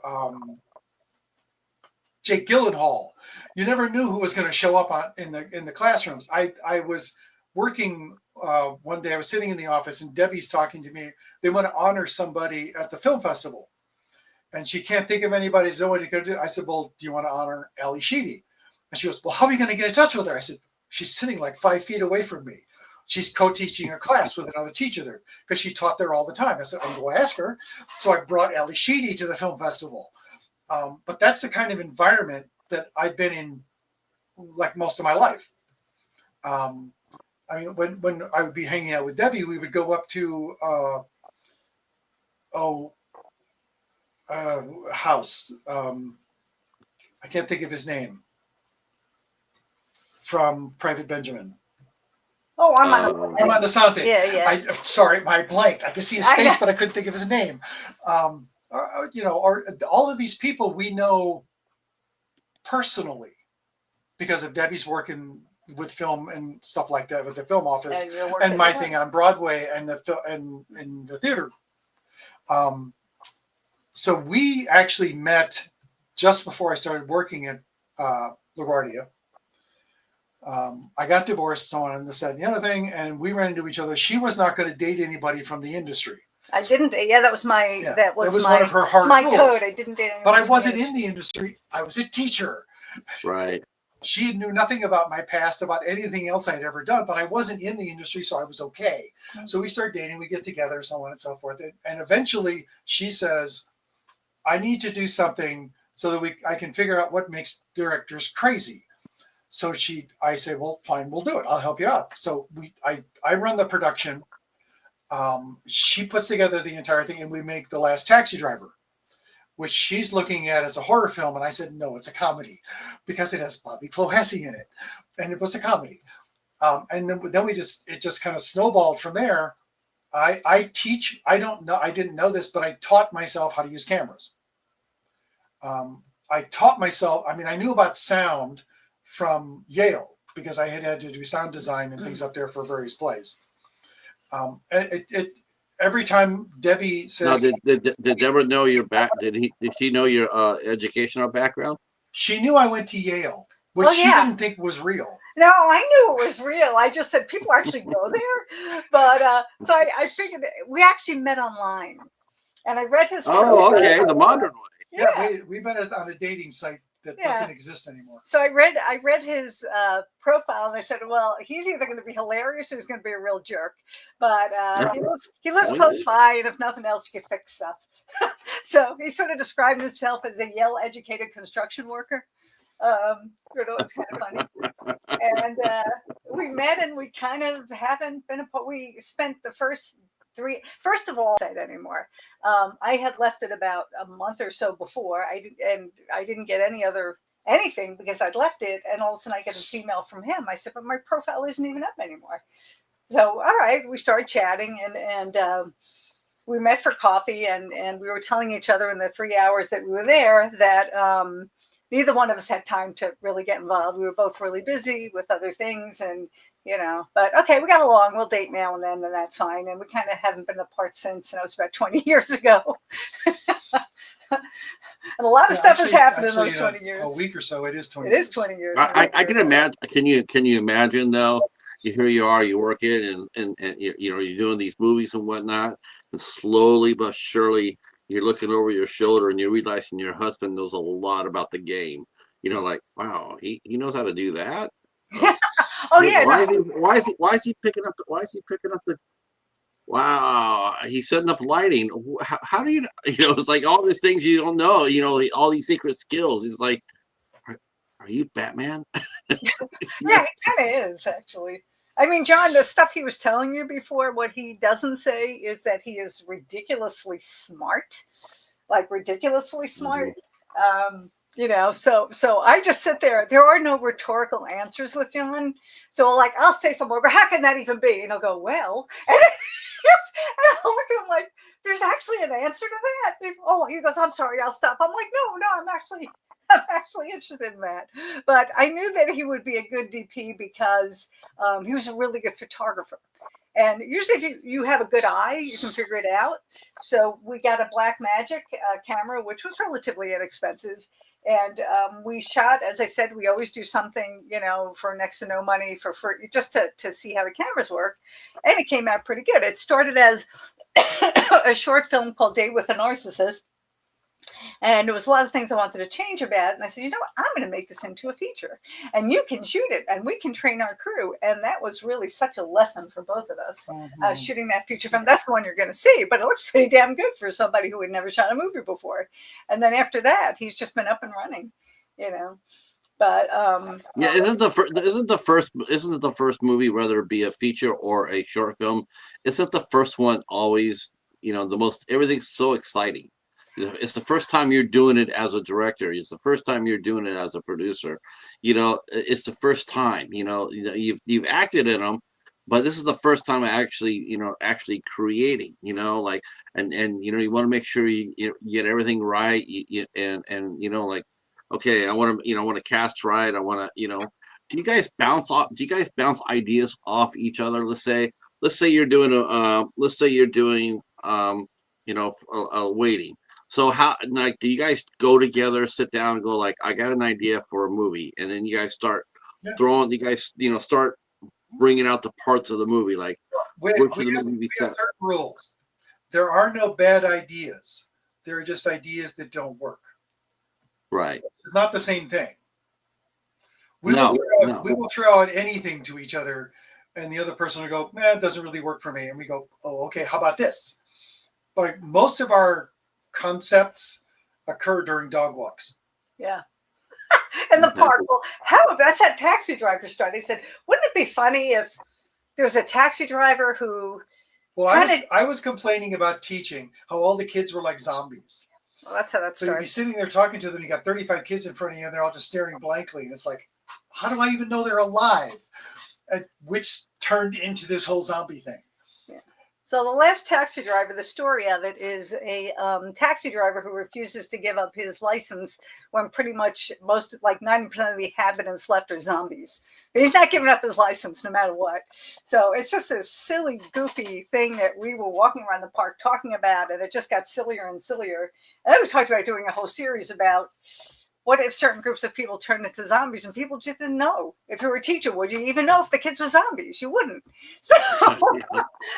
Jake Gyllenhaal. You never knew who was going to show up in the classrooms. I was working one day. I was sitting in the office and Debbie's talking to me. They want to honor somebody at the film festival, and she can't think of anybody. So what are you going to do? I said, "Well, do you want to honor Ali Sheedy?" And she goes, "Well, how are you going to get in touch with her?" I said, "She's sitting like 5 feet away from me. She's co-teaching a class with another teacher there because she taught there all the time." I said, "I'm going to ask her." So I brought Ali Sheedy to the film festival. But that's the kind of environment that I've been in like most of my life. When I would be hanging out with Debbie, we would go up to house. I can't think of his name. From Private Benjamin. Oh, Armando Asante. Yeah. Sorry, my blank. I could see his face, but I couldn't think of his name. Or all of these people we know personally because of Debbie's work with film and stuff like that with the film office and my thing on Broadway and the theater. So we actually met just before I started working at LaGuardia. I got divorced, so on and this, that, and the other thing, and we ran into each other. She was not going to date anybody from the industry. I didn't. Yeah, that was one of her hard rules. Code. I didn't date anyone. But I wasn't in the industry. I was a teacher. Right. She knew nothing about my past, about anything else I'd ever done, but I wasn't in the industry, so I was okay. Mm-hmm. So we start dating, we get together, so on and so forth. And eventually she says, "I need to do something so that I can figure out what makes directors crazy." So I say, "Well, fine, we'll do it. I'll help you out." So I run the production. She puts together the entire thing, and we make The Last Taxi Driver, which she's looking at as a horror film. And I said, "No, it's a comedy because it has Bobby Clohessy in it." And it was a comedy. And then it just kind of snowballed from there. I teach. I don't know. I didn't know this, but I taught myself how to use cameras. I taught myself. I mean, I knew about sound from Yale because I had to do sound design and things up there for various plays. Every time Debbie Now, says, did Deborah know your back? Did she know your educational background? she knew I went to Yale, which Oh, she yeah. didn't think was real. No, I knew it was real. I just said people actually go there. But so I figured we actually met online, and I read his Oh, profile. okay, the modern way. Yeah, we met on a dating site that Yeah. doesn't exist anymore. So I read his profile, and I said, well, he's either going to be hilarious or he's going to be a real jerk. But he lives close by, and if nothing else, he can fix stuff. So he sort of described himself as a Yale-educated construction worker. It's kind of funny. And we met, and we kind of haven't been we spent the first of all, I don't say it anymore. I had left it about a month or so before. I didn't get anything because I'd left it, and all of a sudden I get an email from him. I said, but my profile isn't even up anymore. So all right, we started chatting, and we met for coffee, and we were telling each other in the 3 hours that we were there that neither one of us had time to really get involved. We were both really busy with other things, and but okay, we got along. We'll date now and then, and that's fine. And we kind of haven't been apart since, and it was about 20 years ago. And a lot of stuff has happened in those 20 years. A week or so, it is 20 It is 20 years. I can imagine. Can you imagine though? Here you are, you're working, and you're doing these movies and whatnot, and slowly but surely you're looking over your shoulder and you're realizing your husband knows a lot about the game. Like, wow, he knows how to do that. Oh yeah. Why is he picking up the? Wow, he's setting up lighting. How do you? It's like all these things you don't know. All these secret skills. It's like, are you Batman? Yeah, he kind of is actually. I mean, John, the stuff he was telling you before, what he doesn't say is that he is ridiculously smart, like ridiculously smart. So I just sit there. There are no rhetorical answers with John. So like, I'll say something, but how can that even be? And he'll go, well, and I'll look at him like, there's actually an answer to that. Oh, he goes, I'm sorry, I'll stop. I'm like, no, I'm actually interested in that. But I knew that he would be a good DP because he was a really good photographer. And usually if you have a good eye, you can figure it out. So we got a Blackmagic camera, which was relatively inexpensive. And we shot, as I said, we always do something, for next to no money for just to see how the cameras work. And it came out pretty good. It started as a short film called Date with a Narcissist. And there was a lot of things I wanted to change about it. And I said, what? I'm going to make this into a feature. And you can shoot it, and we can train our crew. And that was really such a lesson for both of us, shooting that feature film. That's the one you're going to see. But it looks pretty damn good for somebody who had never shot a movie before. And then after that, he's just been up and running, But yeah, isn't it the first movie, whether it be a feature or a short film, isn't the first one always, the most, everything's so exciting. It's the first time you're doing it as a director. It's the first time you're doing it as a producer. It's the first time. You've acted in them, but this is the first time actually creating. And you want to make sure you get everything right. Like, okay, I want to cast right. I want to Do you guys bounce ideas off each other? Let's say you're doing waiting. So how, like, do you guys go together, sit down and go like, I got an idea for a movie, and then you guys start start bringing out the parts of the movie, like we have certain rules. There are no bad ideas. There are just ideas that don't work. Right. It's not the same thing. We will throw out anything to each other, and the other person will go, man, it doesn't really work for me. And we go, oh, okay, how about this? But most of our concepts occur during dog walks. Yeah. In the park. Well, that's that taxi driver story. He said, wouldn't it be funny if there was a taxi driver who... Well, I was complaining about teaching, how all the kids were like zombies. Well, that's how that started. So you'd be sitting there talking to them, you got 35 kids in front of you, and they're all just staring blankly. And it's like, how do I even know they're alive? Which turned into this whole zombie thing. Yeah. So the last taxi driver, the story of it is a taxi driver who refuses to give up his license when pretty much most, like 90% of the inhabitants left are zombies. But he's not giving up his license no matter what. So it's just this silly, goofy thing that we were walking around the park talking about, and it just got sillier and sillier. And then we talked about doing a whole series about what if certain groups of people turned into zombies, and people just didn't know. If you were a teacher, would you even know if the kids were zombies? You wouldn't. So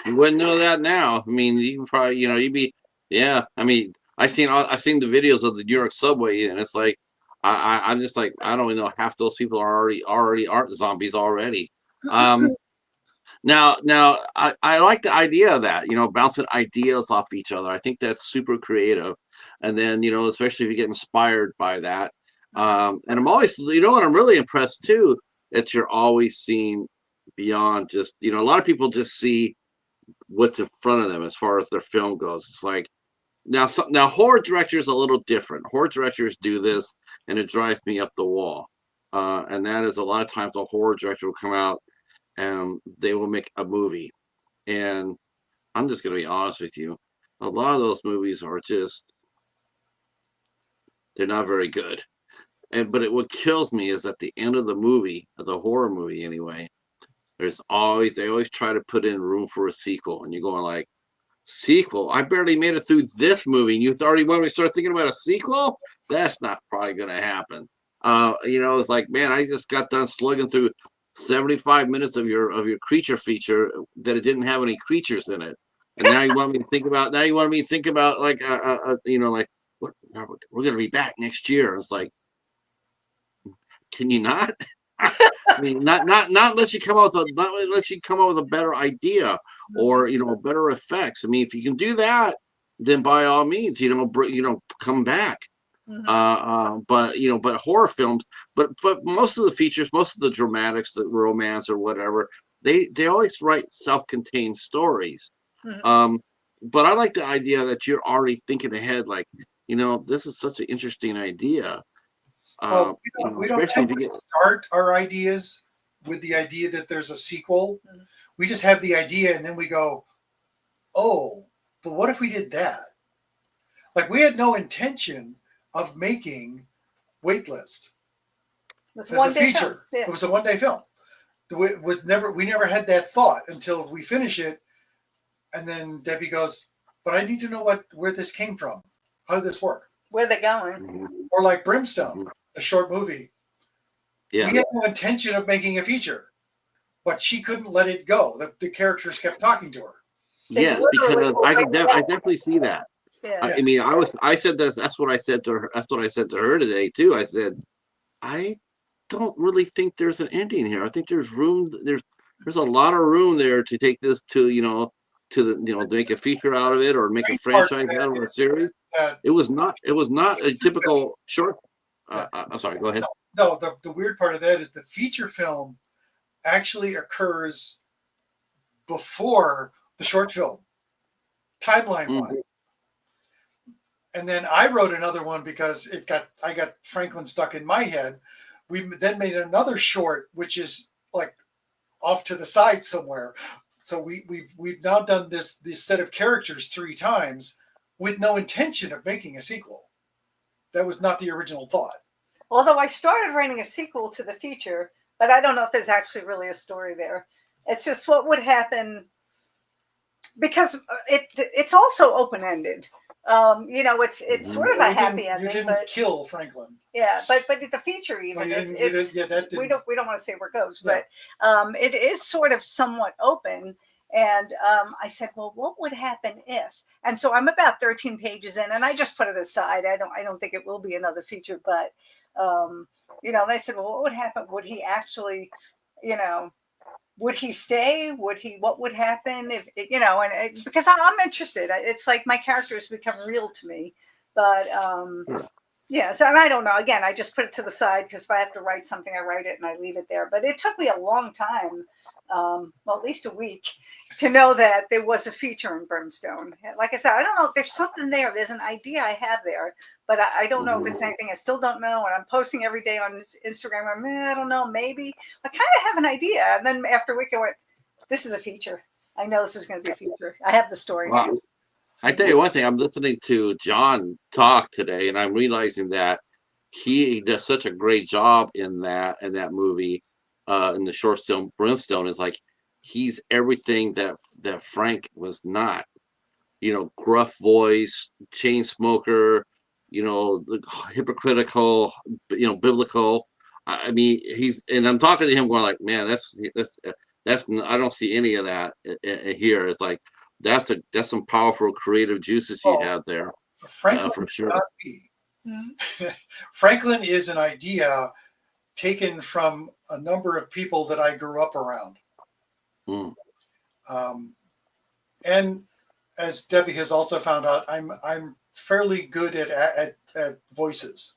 You wouldn't know that now. I mean, you can probably, you'd be, yeah. I mean, I've seen the videos of the New York subway, and it's like, I'm just like, I don't even know, half those people are already aren't zombies already. Now, I like the idea of that, bouncing ideas off each other. I think that's super creative. And then, especially if you get inspired by that. And I'm always, what I'm really impressed too, that you're always seeing beyond just, a lot of people just see what's in front of them as far as their film goes. It's like, now horror directors are a little different. Horror directors do this, and it drives me up the wall. And that is, a lot of times a horror director will come out and they will make a movie. And I'm just going to be honest with you. A lot of those movies are just, they're not very good. But what kills me is at the end of the movie, of the horror movie anyway, they always try to put in room for a sequel. And you're going like, sequel? I barely made it through this movie, and you already want me to start thinking about a sequel? That's not probably going to happen. It's like, man, I just got done slugging through 75 minutes of your creature feature that it didn't have any creatures in it, and now you want me to think about like like, what, we're going to be back next year. It's like, can you not? I mean, not unless you come up with a better idea, or better effects. I mean, if you can do that, then by all means, come back. But horror films, but most of the features, most of the dramatics, the romance or whatever, they always write self-contained stories. But I like the idea that you're already thinking ahead, like, this is such an interesting idea. Well, we don't tend to start our ideas with the idea that there's a sequel. We just have the idea, and then we go, oh, but what if we did that? Like, we had no intention of making Waitlist as a feature. Yeah. It was a one-day film. We never had that thought until we finish it, and then Debbie goes, but I need to know where this came from. How did this work? Where they're going. Or like Brimstone, a short movie. Yeah. We had no intention of making a feature, but she couldn't let it go. The characters kept talking to her. Yes, because I definitely see that. Yeah. I mean, I said this. That's what I said to her. That's what I said to her today too. I said, I don't really think there's an ending here. I think there's room. There's a lot of room there to take this to to make a feature out of it, or make a franchise out of a series. It was not a typical short. I'm sorry. Go ahead. No, the weird part of that is the feature film actually occurs before the short film, timeline-wise. And then I wrote another one because I got Franklin stuck in my head. We then made another short, which is like off to the side somewhere. So we've now done this set of characters 3 times with no intention of making a sequel. That was not the original thought. Although I started writing a sequel to the feature, but I don't know if there's actually really a story there. It's just what would happen, because it's also open-ended. It's sort of a happy ending. You didn't kill Franklin. Yeah, but the feature even, we don't want to say where it goes, but it is sort of somewhat open. And I said, well, what would happen if? And so I'm about 13 pages in, and I just put it aside. I don't think it will be another feature, but they said, well, what would happen? Would he actually, would he stay? What would happen if, because I'm interested. It's like my characters become real to me, but so, and I don't know, again, I just put it to the side, because if I have to write something, I write it and I leave it there. But it took me a long time, at least a week, to know that there was a feature in Brimstone. Like I said, I don't know if there's something there. There's an idea I have there, but I don't know if it's anything. I still don't know. And I'm posting every day on Instagram. I don't know, maybe. I kind of have an idea. And then after a week, I went, this is a feature. I know this is going to be a feature. I have the story now. Well, I tell you one thing, I'm listening to John talk today, and I'm realizing that he does such a great job in that movie, in the short film Brimstone. Is like he's everything that Frank was not. Gruff voice, chain smoker, hypocritical, biblical. I mean, and I'm talking to him going like, man, I don't see any of that here. It's like that's some powerful creative juices you Oh, have there, Franklin for sure. cannot be. Franklin is an idea taken from a number of people that I grew up around. Mm. And as Debbie has also found out, I'm fairly good at voices.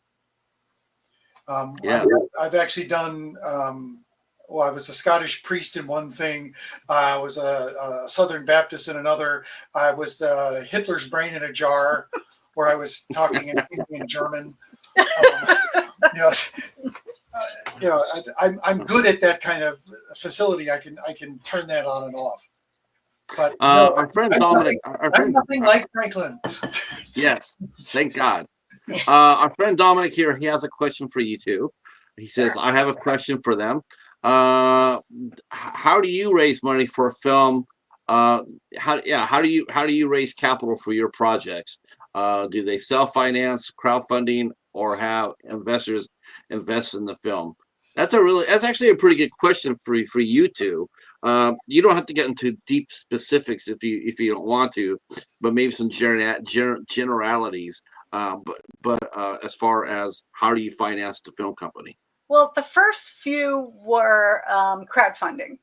Yeah. I've actually done. Well, I was a Scottish priest in one thing. I was a Southern Baptist in another. I was the Hitler's brain in a jar, where I was talking in German. I'm good at that kind of facility. I can turn that on and off. But no, Our friend Dominic, I'm nothing like Franklin. yes, thank God. Our friend Dominic here, he has a question for you too. He says, I have a question for them. How do you raise money for a film? How do you raise capital for your projects? Do they self-finance, crowdfunding, or have investors invest in the film? That's actually a pretty good question for you two. You don't have to get into deep specifics if you don't want to, but maybe some generalities. But as far as how do you finance the film company? Well, the first few were crowdfunding.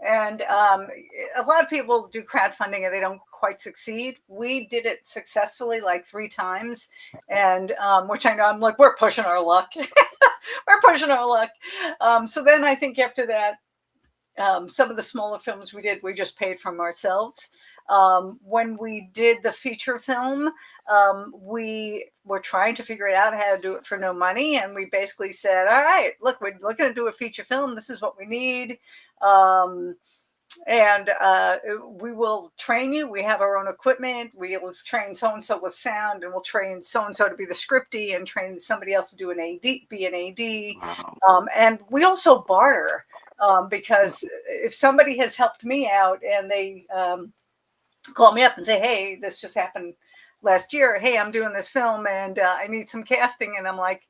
And a lot of people do crowdfunding and they don't quite succeed. We did it successfully like 3 times. And which I know I'm like, we're pushing our luck. We're pushing our luck. So then I think after that, some of the smaller films we did, we just paid from ourselves. When we did the feature film, we were trying to figure it out how to do it for no money. And we basically said, all right, look, we're looking to do a feature film. This is what we need. And we will train you. We have our own equipment. We will train so-and-so with sound, and we'll train so-and-so to be the scriptie and train somebody else to do be an AD. Wow. And we also barter. Because if somebody has helped me out and they call me up and say, hey, this just happened last year. Hey, I'm doing this film and I need some casting. And I'm like,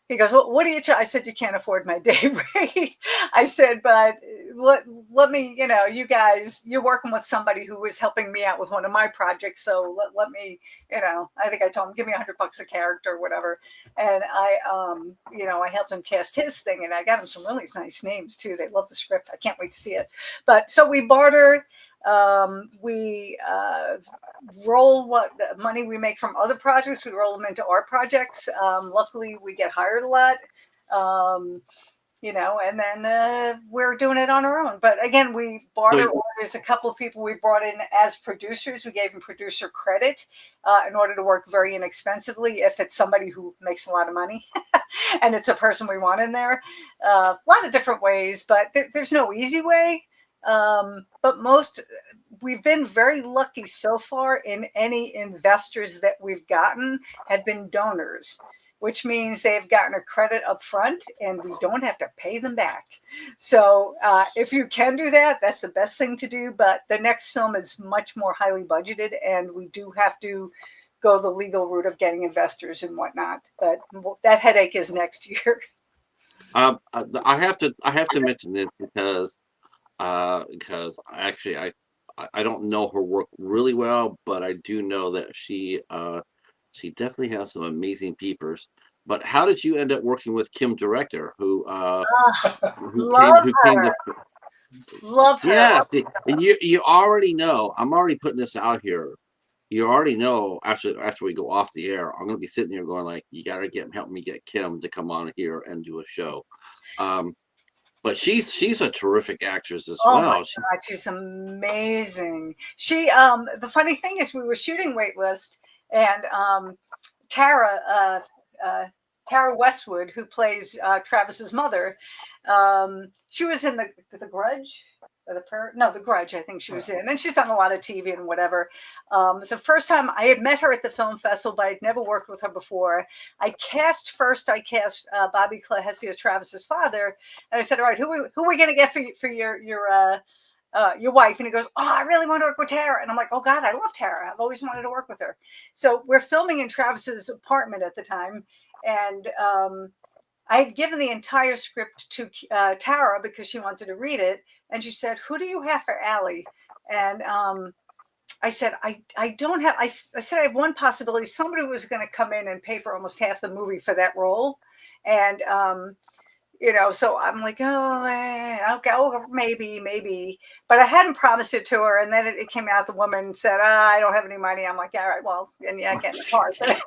he goes, well, what do you I said, you can't afford my day rate. I said, but let me, you guys, you're working with somebody who was helping me out with one of my projects. So let me, I think I told him, give me $100 a character or whatever. And I helped him cast his thing, and I got him some really nice names too. They love the script. I can't wait to see it. But so we barter. We roll what the money we make from other projects, we roll them into our projects. Luckily, we get hired a lot, and then we're doing it on our own. But again, we barter. There's a couple of people we brought in as producers. We gave them producer credit in order to work very inexpensively if it's somebody who makes a lot of money and it's a person we want in there. A lot of different ways, but there's no easy way. But we've been very lucky so far in any investors that we've gotten have been donors, which means they've gotten a credit up front and we don't have to pay them back. So if you can do that, that's the best thing to do. But the next film is much more highly budgeted and we do have to go the legal route of getting investors and whatnot. But that headache is next year. I have to mention this because actually I don't know her work really well, but I do know that she definitely has some amazing peepers. But how did you end up working with Kim Director, who Love came her. to Love her. yeah, see, and you already know, I'm already putting this out here. You already know after we go off the air, I'm gonna be sitting here going like, you gotta help me get Kim to come on here and do a show. But she's a terrific actress as well. My God, she's amazing. She the funny thing is we were shooting Waitlist and Tara Tara Westwood, who plays Travis's mother. She was in the Grudge. The Grudge, I think she was in. And she's done a lot of TV and whatever. It's the first time I had met her at the film festival, but I'd never worked with her before. I cast Bobby Clahesi as Travis's father. And I said, all right, who are we going to get for your wife? And he goes, oh, I really want to work with Tara. And I'm like, oh God, I love Tara. I've always wanted to work with her. So we're filming in Travis's apartment at the time. And I had given the entire script to Tara because she wanted to read it. And she said, who do you have for Allie? And I said, I don't have, I said, I have one possibility. Somebody was going to come in and pay for almost half the movie for that role. And, so I'm like, okay, maybe. But I hadn't promised it to her. And then it came out, the woman said, I don't have any money. I'm like, all right, well, and I can't afford it.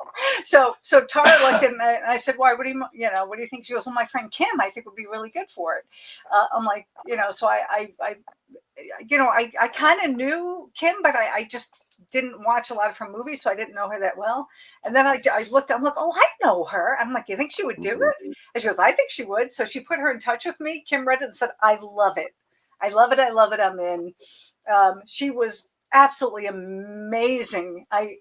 So Tara looked at me and I said, why, what do you think? She goes, well, my friend Kim, I think would be really good for it. I'm like, so I kind of knew Kim, but I just didn't watch a lot of her movies, so I didn't know her that well. And then I looked, I'm like, oh, I know her. I'm like, you think she would do it? And she goes, I think she would. So she put her in touch with me. Kim read it and said, I love it. I'm in. She was absolutely amazing. I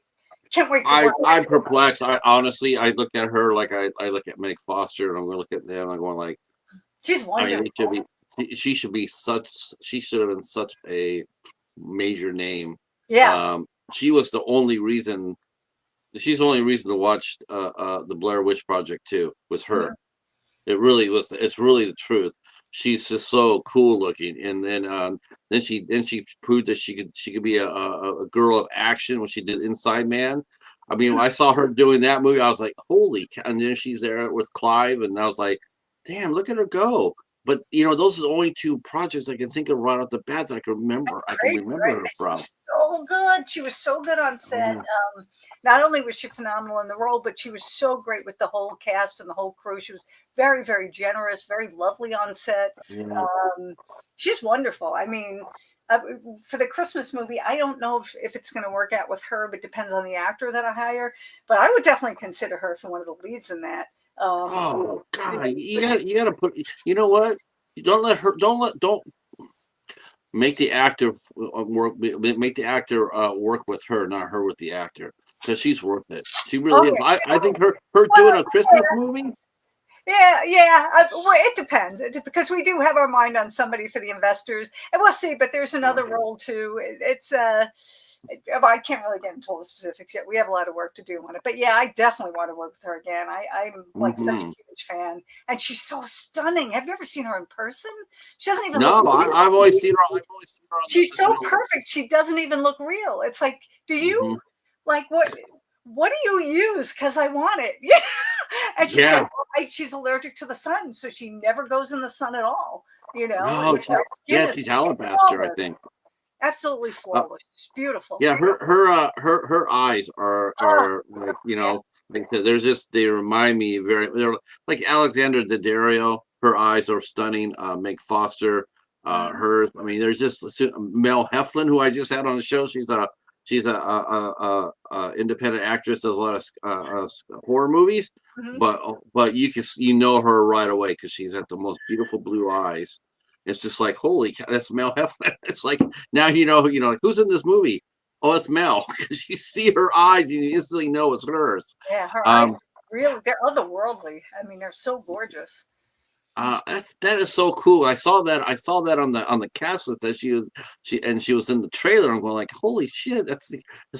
can't wait to work with her. I'm perplexed. I honestly, I look at her like I look at Meg Foster, and I'm going to look at them. I'm going like, she's wonderful. She should have been such a major name. Yeah. She's the only reason to watch the Blair Witch Project too, was her. Mm-hmm. It really was. It's really the truth. She's just so cool looking, and then she proved that she could be a girl of action when she did Inside Man. I mean, when I saw her doing that movie, I was like, holy cow. And then she's there with Clive, and I was like, damn, look at her go. But those are the only two projects I can think of right off the bat that I can remember. Her from. So good. She was so good on set. Yeah. Not only was she phenomenal in the role, but she was so great with the whole cast and the whole crew. She was very, very generous, very lovely on set. Yeah. She's wonderful. I mean, for the Christmas movie, I don't know if it's going to work out with her, but it depends on the actor that I hire. But I would definitely consider her for one of the leads in that. Oh God! You gotta put. You know what? Don't make the actor work. Make the actor work with her, not her with the actor, because she's worth it. She really is. I think her doing a Christmas movie. Yeah. It depends, because we do have our mind on somebody for the investors, and we'll see. But there's another role too. It's I can't really get into all the specifics yet. We have a lot of work to do on it. But yeah, I definitely want to work with her again. I'm like such a huge fan, and she's so stunning. Have you ever seen her in person? She doesn't even. No, I've always seen her. She's so perfect. She doesn't even look real. It's like, do you like what do you use? Because I want it. Yeah. And she said, she's allergic to the sun, so she never goes in the sun at all. No, she's alabaster, I think. Absolutely flawless. It's beautiful. Yeah, her eyes are like, like they remind me they're like Alexandra Daddario. Her eyes are stunning. Meg Foster, hers. I mean, there's just Mel Heflin, who I just had on the show. She's a independent actress, does a lot of horror movies, but you know her right away because she's got the most beautiful blue eyes. It's just like, holy cow, that's Mel Heflin. It's like, now like, who's in this movie? Oh, it's Mel. Because you see her eyes and you instantly know it's hers. Yeah, her eyes really, they're otherworldly. I mean, they're so gorgeous. That is so cool. I saw that on the cast list that she was in the trailer. I'm going like, holy shit, that's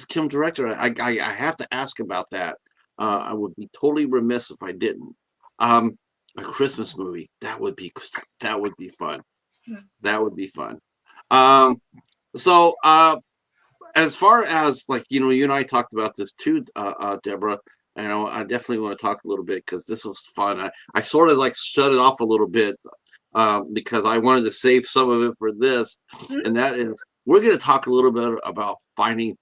Kim director. I have to ask about that. I would be totally remiss if I didn't. A Christmas movie, that would be fun. That would be fun. So as far as like, you and I talked about this too, Deborah, and I definitely want to talk a little bit because this was fun. I sort of like shut it off a little bit because I wanted to save some of it for this, and that is, we're going to talk a little bit about finding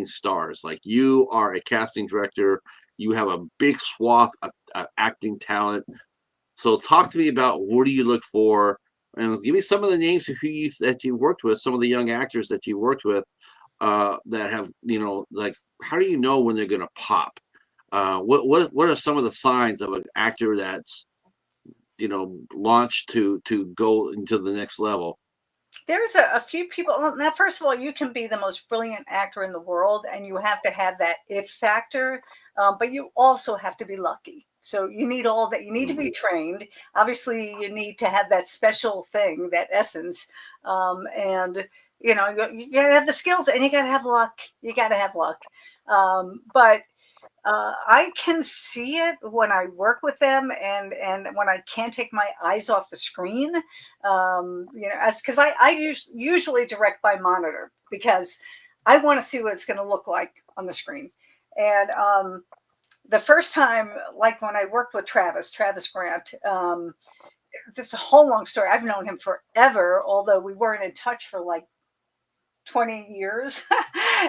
stars. Like, you are a casting director, you have a big swath of acting talent. So talk to me about, what do you look for, and give me some of the names of that you worked with, some of the young actors that you worked with that have, like, how do you know when they're going to pop? what are some of the signs of an actor that's launched to go into the next level? There's a few people. Well, now, first of all, you can be the most brilliant actor in the world, and you have to have that it factor. But you also have to be lucky. So you need all that. You need to be Mhm. trained. Obviously, you need to have that special thing, that essence, and you gotta have the skills, and you gotta have luck. You gotta have luck. But I can see it when I work with them, and when I can't take my eyes off the screen. As because I usually direct by monitor because I want to see what it's going to look like on the screen. And the first time, like when I worked with Travis Grant, it's a whole long story. I've known him forever, although we weren't in touch for like 20 years.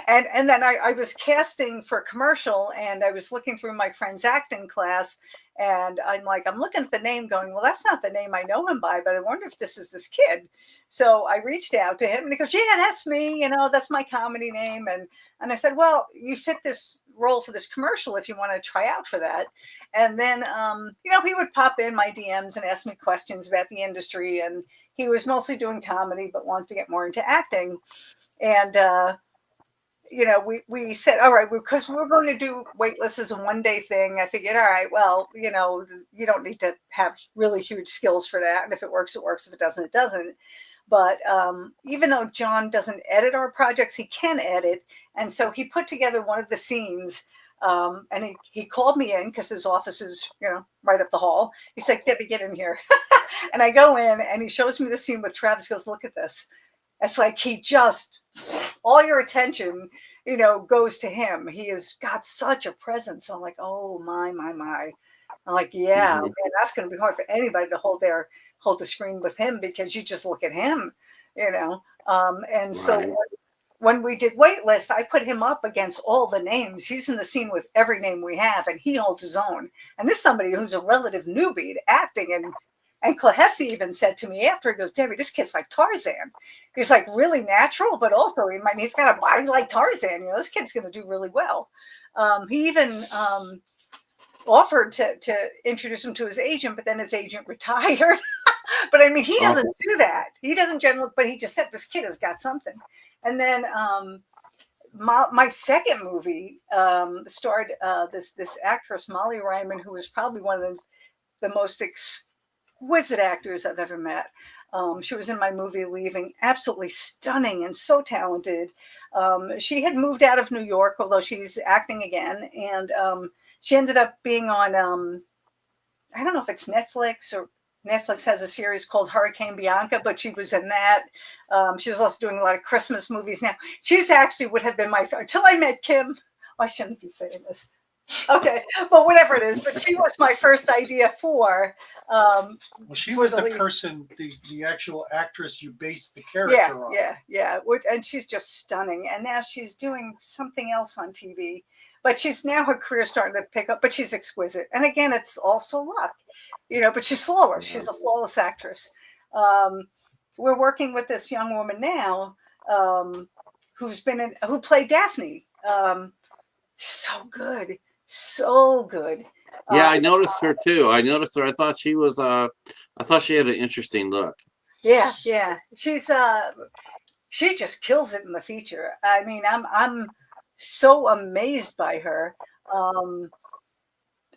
And then I was casting for a commercial, and I was looking through my friend's acting class, and I'm looking at the name going, well, that's not the name I know him by, but I wonder if this is this kid. So I reached out to him, and he goes, yeah, that's me, that's my comedy name. And I said, well, you fit this role for this commercial if you want to try out for that. And then he would pop in my DMs and ask me questions about the industry, and he was mostly doing comedy but wanted to get more into acting. And we said, all right, because we're going to do Waitlist as a 1-day thing. I figured, all right, well, you don't need to have really huge skills for that, and if it works, it works. If it doesn't, it doesn't. But even though John doesn't edit our projects, he can edit, and so he put together one of the scenes. And he called me in because his office is right up the hall. He's like, Debbie, get in here. And I go in, and he shows me the scene with Travis. Goes, look at this. It's like he just, all your attention, goes to him. He has got such a presence. I'm like, oh my, my, my. I'm like, yeah, Mhm. man, that's going to be hard for anybody to hold the screen with him, because you just look at him, And so Right. when we did Waitlist, I put him up against all the names. He's in the scene with every name we have, and he holds his own. And this is somebody who's a relative newbie to acting. And Clahessy even said to me after, he goes, Debbie, this kid's like Tarzan. He's like really natural, but also he's got a body like Tarzan. This kid's going to do really well. He even offered to introduce him to his agent, but then his agent retired. But I mean, he doesn't Oh, do that. He doesn't generally, but he just said this kid has got something. And then my second movie starred this actress, Molly Ryman, who was probably one of the most exquisite actors I've ever met. She was in my movie Leaving, absolutely stunning and so talented. She had moved out of New York, although she's acting again, and she ended up being on, I don't know if it's Netflix, or Netflix has a series called Hurricane Bianca, but she was in that. She's also doing a lot of Christmas movies now. She's actually would have been my, until I met Kim. I shouldn't be saying this. Okay, but whatever it is, but she was my first idea for. Well, she for was the the lead. person, the actual actress you based the Yeah, character on. yeah. And she's just stunning. And now she's doing something else on TV. But she's now, her career starting to pick up. But she's exquisite. And again, it's also luck, But she's flawless. yeah. She's a flawless actress. Um, we're working with this young woman now, who played Daphne. So good, so good. Yeah, Uh, I noticed her too. I noticed her. I thought she was. I thought she had an interesting look. yeah. She just kills it in the feature. I mean, I'm so amazed by her. Um,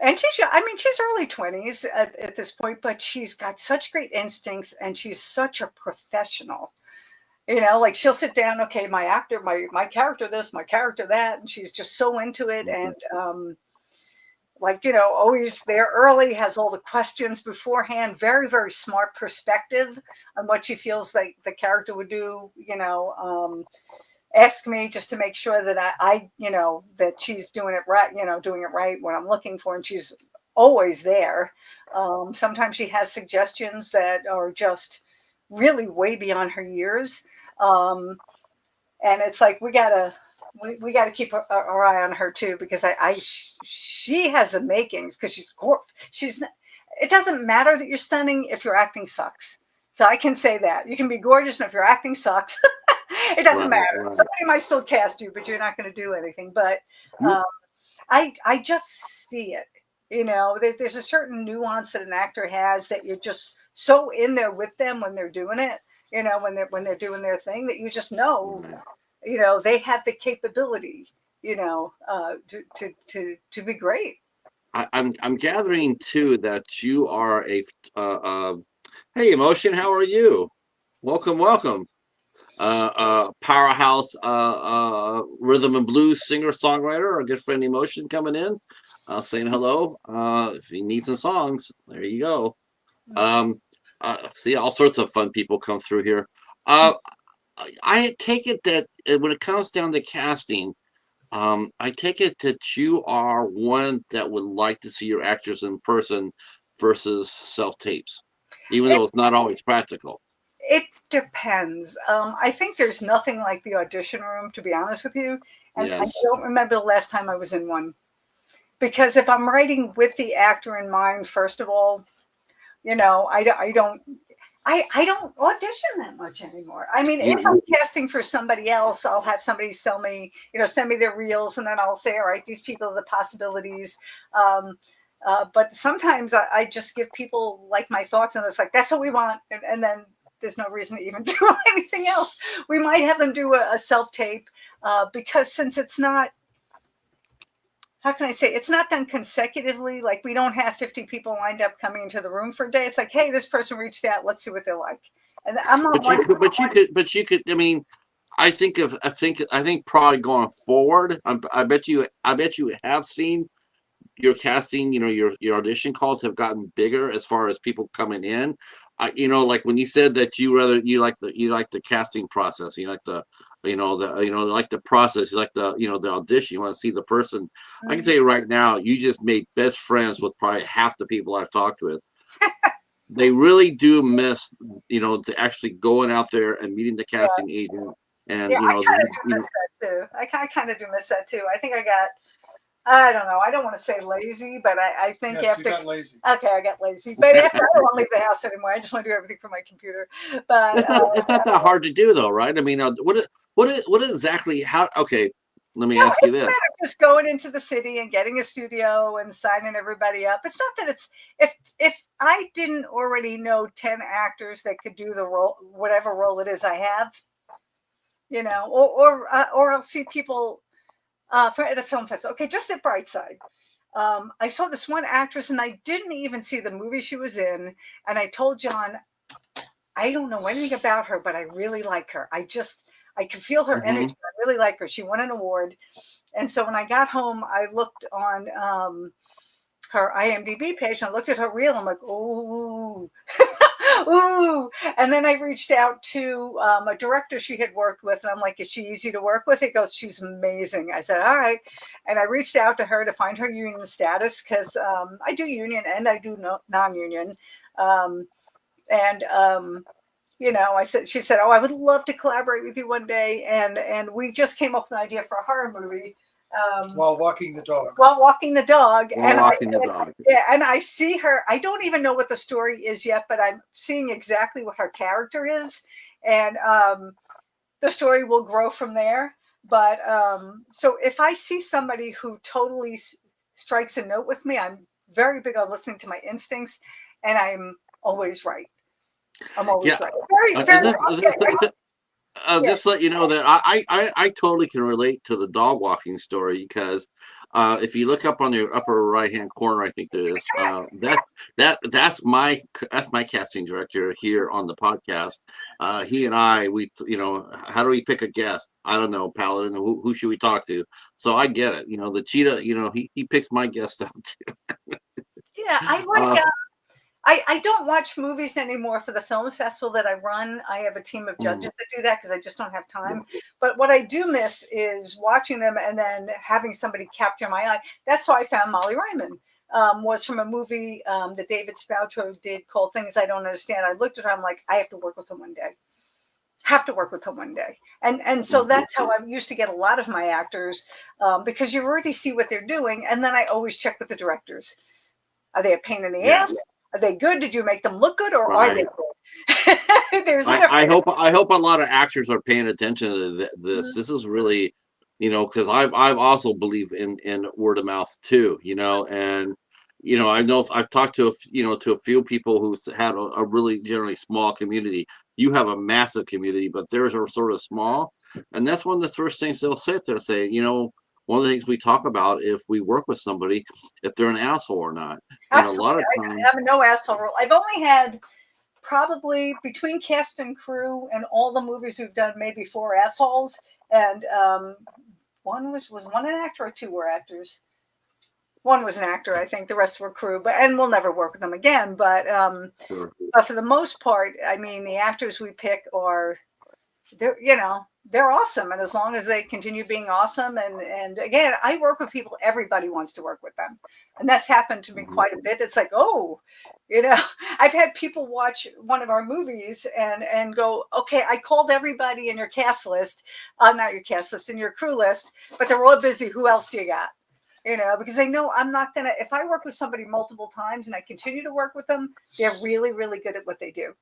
and she's early 20s at this point, but she's got such great instincts, and she's such a professional. Like she'll sit down, okay, my actor, my character this, my character that, and she's just so into it. Mhm. And always there early, has all the questions beforehand, very, very smart perspective on what she feels like the character would do, ask me just to make sure that that she's doing it right, what I'm looking for. And she's always there. Sometimes she has suggestions that are just really way beyond her years. And it's like, we gotta keep our eye on her too, because she has the makings, because she's it doesn't matter that you're stunning if your acting sucks. So I can say that you can be gorgeous, and if your acting sucks, it doesn't Right, matter. right. Somebody might still cast you, but you're not going to do anything. But You, I just see it. There's a certain nuance that an actor has that you're just so in there with them when they're doing it. When they're doing their thing, that you just know. Right. They have the capability. To be great. I'm gathering too that you are a hey emotion, how are you? Welcome. Powerhouse rhythm and blues singer songwriter, our good friend Emotion coming in, saying hello. If you need some songs, there you go. Um, See all sorts of fun people come through here. Uh, I take it that when it comes down to casting, I take it that you are one that would like to see your actors in person versus self tapes, even It though it's not always practical. it depends. I think there's nothing like the audition room, to be honest with you. And I Yes. don't remember the last time I was in one. Because if I'm writing with the actor in mind, first of all, I don't audition that much anymore. I mean, if I'm You, casting for somebody else, I'll have somebody send me their reels, and then I'll say, all right, these people are the possibilities. Um, but sometimes I just give people like my thoughts, and it's like, that's what we want. And then there's no reason to even do anything else. We might have them do a self tape because since it's not, how can I say, it's not done consecutively. Like we don't have 50 people lined up coming into the room for a day. It's like, hey, this person reached out. Let's see what they're like. And I'm not but you one. could, but you could. I mean, I think probably going forward, I bet you have seen your casting, your audition calls have gotten bigger as far as people coming in. Like when you said that you like the casting process, you like the like the process, you like the audition, you want to see the person. I can tell you right now, you just made best friends with probably half the people I've talked with. They really do miss, to actually going out there and meeting the Yeah, casting agent, and yeah, I kind of do miss that too. I kind of do miss that too. I think I don't know. I don't want to say lazy, but I think Yes, you after, got lazy. okay, I got lazy. But after, I don't want to leave the house anymore. I just want to do everything from my computer. But it's not that hard to do though, right? I mean, what exactly how? Okay, let me no, ask you it's a this. matter of just going into the city and getting a studio and signing everybody up. It's not that it's, if I didn't already know 10 actors that could do the role, whatever role it is I have, or I'll see people at a film festival. Okay, just at Brightside. I saw this one actress and I didn't even see the movie she was in. And I told John, I don't know anything about her, but I really like her. I can feel her Hmm. energy. I really like her. She won an award. And so when I got home, I looked on her IMDb page and I looked at her reel. I'm like, ooh, ooh. And then I reached out to a director she had worked with. And I'm like, is she easy to work with? It goes, she's amazing. I said, all right. And I reached out to her to find her union status because I do union and I do non-union. Um, and she said, oh, I would love to collaborate with you one day. And we just came up with an idea for a horror movie. While walking the dog. While walking the dog. While And I walking the said, dog. yeah, and I see her. I don't even know what the story is yet, but I'm seeing exactly what her character is. And the story will grow from there. But so if I see somebody who totally strikes a note with me, I'm very big on listening to my instincts, and I'm always right. I'm always Yeah. right. Very, Uh, very. Okay. I'll Yeah. just let you know that I totally can relate to the dog walking story because if you look up on the upper right hand corner, I think there is that's my casting director here on the podcast. He and I, how do we pick a guest? I don't know, Paladin. Who should we talk to? So I get it. The cheetah. He picks my guest out too. Yeah. I Uh, like. I don't watch movies anymore for the film festival that I run. I have a team of mm, judges that do that because I just don't have time. But what I do miss is watching them and then having somebody capture my eye. That's how I found Molly Ryman. Was from a movie that David Spoutro did called Things I Don't Understand. I looked at her, I'm like, I have to work with him one day. Have to work with him one day. And so mhm. that's how I used to get a lot of my actors because you already see what they're doing. And then I always check with the directors. Are they a pain in the ass? Yes, Are they good? Did you make them look good, or are they right. good? There's a difference. I hope a lot of actors are paying attention to this. Mhm. This is really because I've also believe in word of mouth too, and I know I've talked to to a few people who've had a really generally small community. You have a massive community, but theirs are sort of small, and that's one of the first things they'll sit there and say, one of the things we talk about if we work with somebody, if they're an asshole or not, and a lot Absolutely. of times. I have a no asshole rule. I've only had probably between cast and crew and all the movies we've done, maybe 4 assholes. And one was one an actor or 2 were actors. One was an actor, I think. The rest were crew, and we'll never work with them again. But Sure. for the most part, I mean, the actors we pick they're awesome, and as long as they continue being awesome, and again, I work with people. Everybody wants to work with them, and that's happened to me quite a bit. It's like, oh, I've had people watch one of our movies and go, okay, I called everybody in your cast list, not your cast list, in your crew list, but they're all busy. Who else do you got? Because they know I'm not gonna. If I work with somebody multiple times and I continue to work with them, they're really, really good at what they do.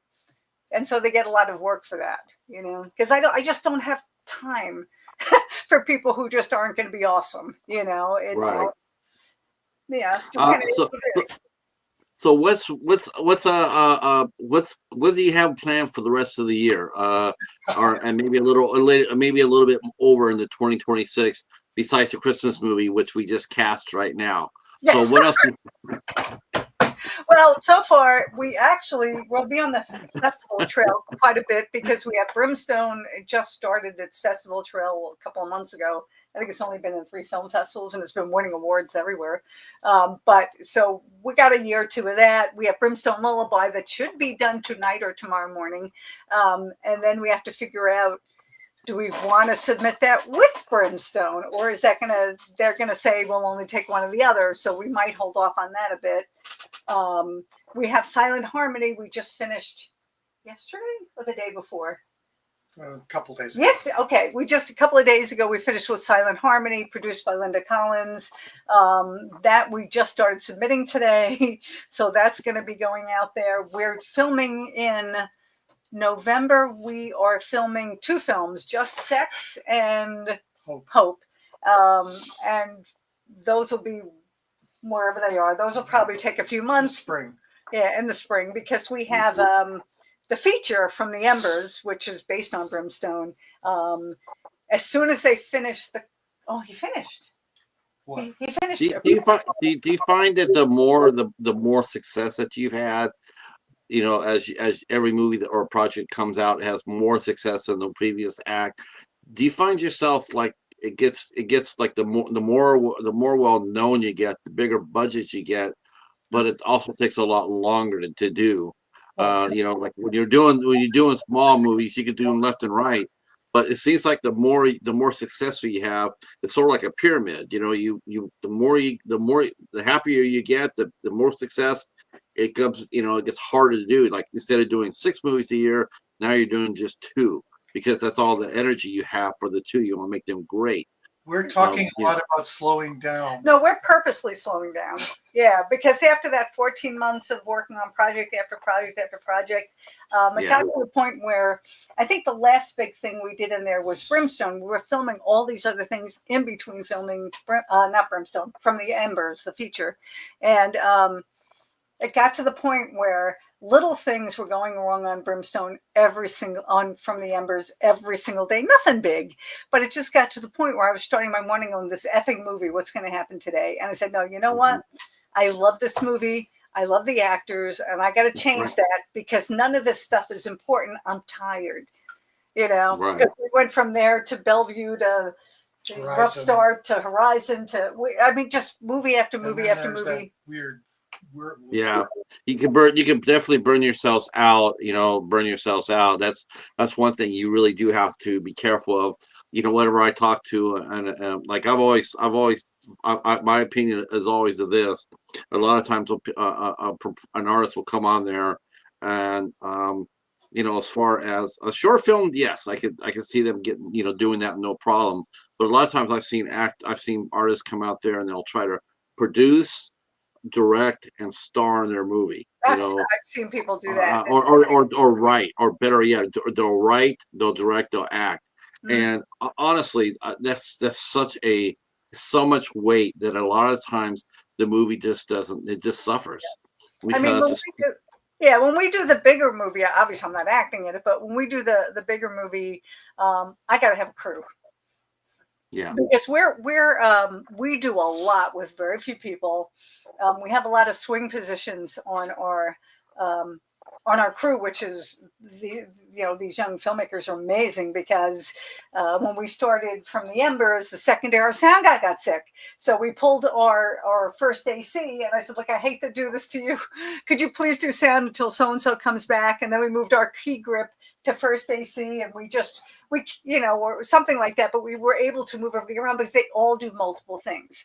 And so they get a lot of work for that, because I just don't have time for people who just aren't going to be awesome. It's Right. yeah, just Uh, kind of so, what it is. so what do you have planned for the rest of the year? And maybe a little bit over into 2026, besides the Christmas movie, which we just cast right now. So what else? Well, so far we'll be on the festival trail quite a bit because we have Brimstone. It just started its festival trail a couple of months ago. I think it's only been in 3 film festivals and it's been winning awards everywhere. But so we got a year or 2 of that. We have Brimstone Lullaby that should be done tonight or tomorrow morning. And then we have to figure out, do we want to submit that with Brimstone, or is that they're gonna say we'll only take one or the other? So we might hold off on that a bit. We have Silent Harmony. We just finished yesterday or the day before. A couple days ago. Yes. Okay. A couple of days ago, we finished with Silent Harmony, produced by Linda Collins. That we just started submitting today. So that's going to be going out there. We're filming in November. We are filming 2 films, Just Sex and Hope. And those will be wherever they are. Those will probably take a few months. Spring. Yeah, in the spring, because we have the feature From the Embers, which is based on Brimstone. As soon as they finish he finished. What? He finished. Do you find that the more success that you've had, as every movie or project comes out, has more success than the previous act? Do you find yourself like it gets like the more well known you get, the bigger budgets you get, but it also takes a lot longer to do. Like when you're doing small movies, you can do them left and right, but it seems like the more successful you have, it's sort of like a pyramid. The happier you get, the more success it comes. It gets harder to do. Like instead of doing 6 movies a year, now you're doing just 2, because that's all the energy you have for the 2. You want to make them great. We're talking a lot about slowing down. No, we're purposely slowing down. Yeah, because after that 14 months of working on project after project after project, it got to the point where I think the last big thing we did in there was Brimstone. We were filming all these other things in between filming, not Brimstone, From the Embers, the feature. And it got to the point where little things were going wrong on Brimstone From the Embers every single day. Nothing big, but it just got to the point where I was starting my morning on this effing movie. What's going to happen today? And I said, no, you know what? I love this movie. I love the actors, and I got to change that because none of this stuff is important. I'm tired, because we went from there to Bellevue to Rough Start to Horizon just movie after movie after movie. Weird. You can definitely burn yourselves out. That's one thing you really do have to be careful of. Whatever I talk to, and like my opinion is always of this. A lot of times, an artist will come on there, and as far as a short film, yes, I could see them getting doing that no problem. But a lot of times I've seen artists come out there and they'll try to produce, direct, and star in their movie. I've seen people do that. Or write, or better yet, they'll write, they'll direct, they'll act. Mm. And honestly, that's so much weight that a lot of times the movie just doesn't. It just suffers I mean, because it's yeah, when we do the bigger movie, obviously I'm not acting in it, but when we do the bigger movie, I got to have a crew yeah, because we do a lot with very few people. We have a lot of swing positions um, on our crew, which is these young filmmakers are amazing because when we started from the embers, the second day our sound guy got sick, so we pulled our first AC, and I said, look, I hate to do this to you. Could you please do sound until so and so comes back? And then we moved our key grip to first AC, and or something like that. But we were able to move everybody around because they all do multiple things,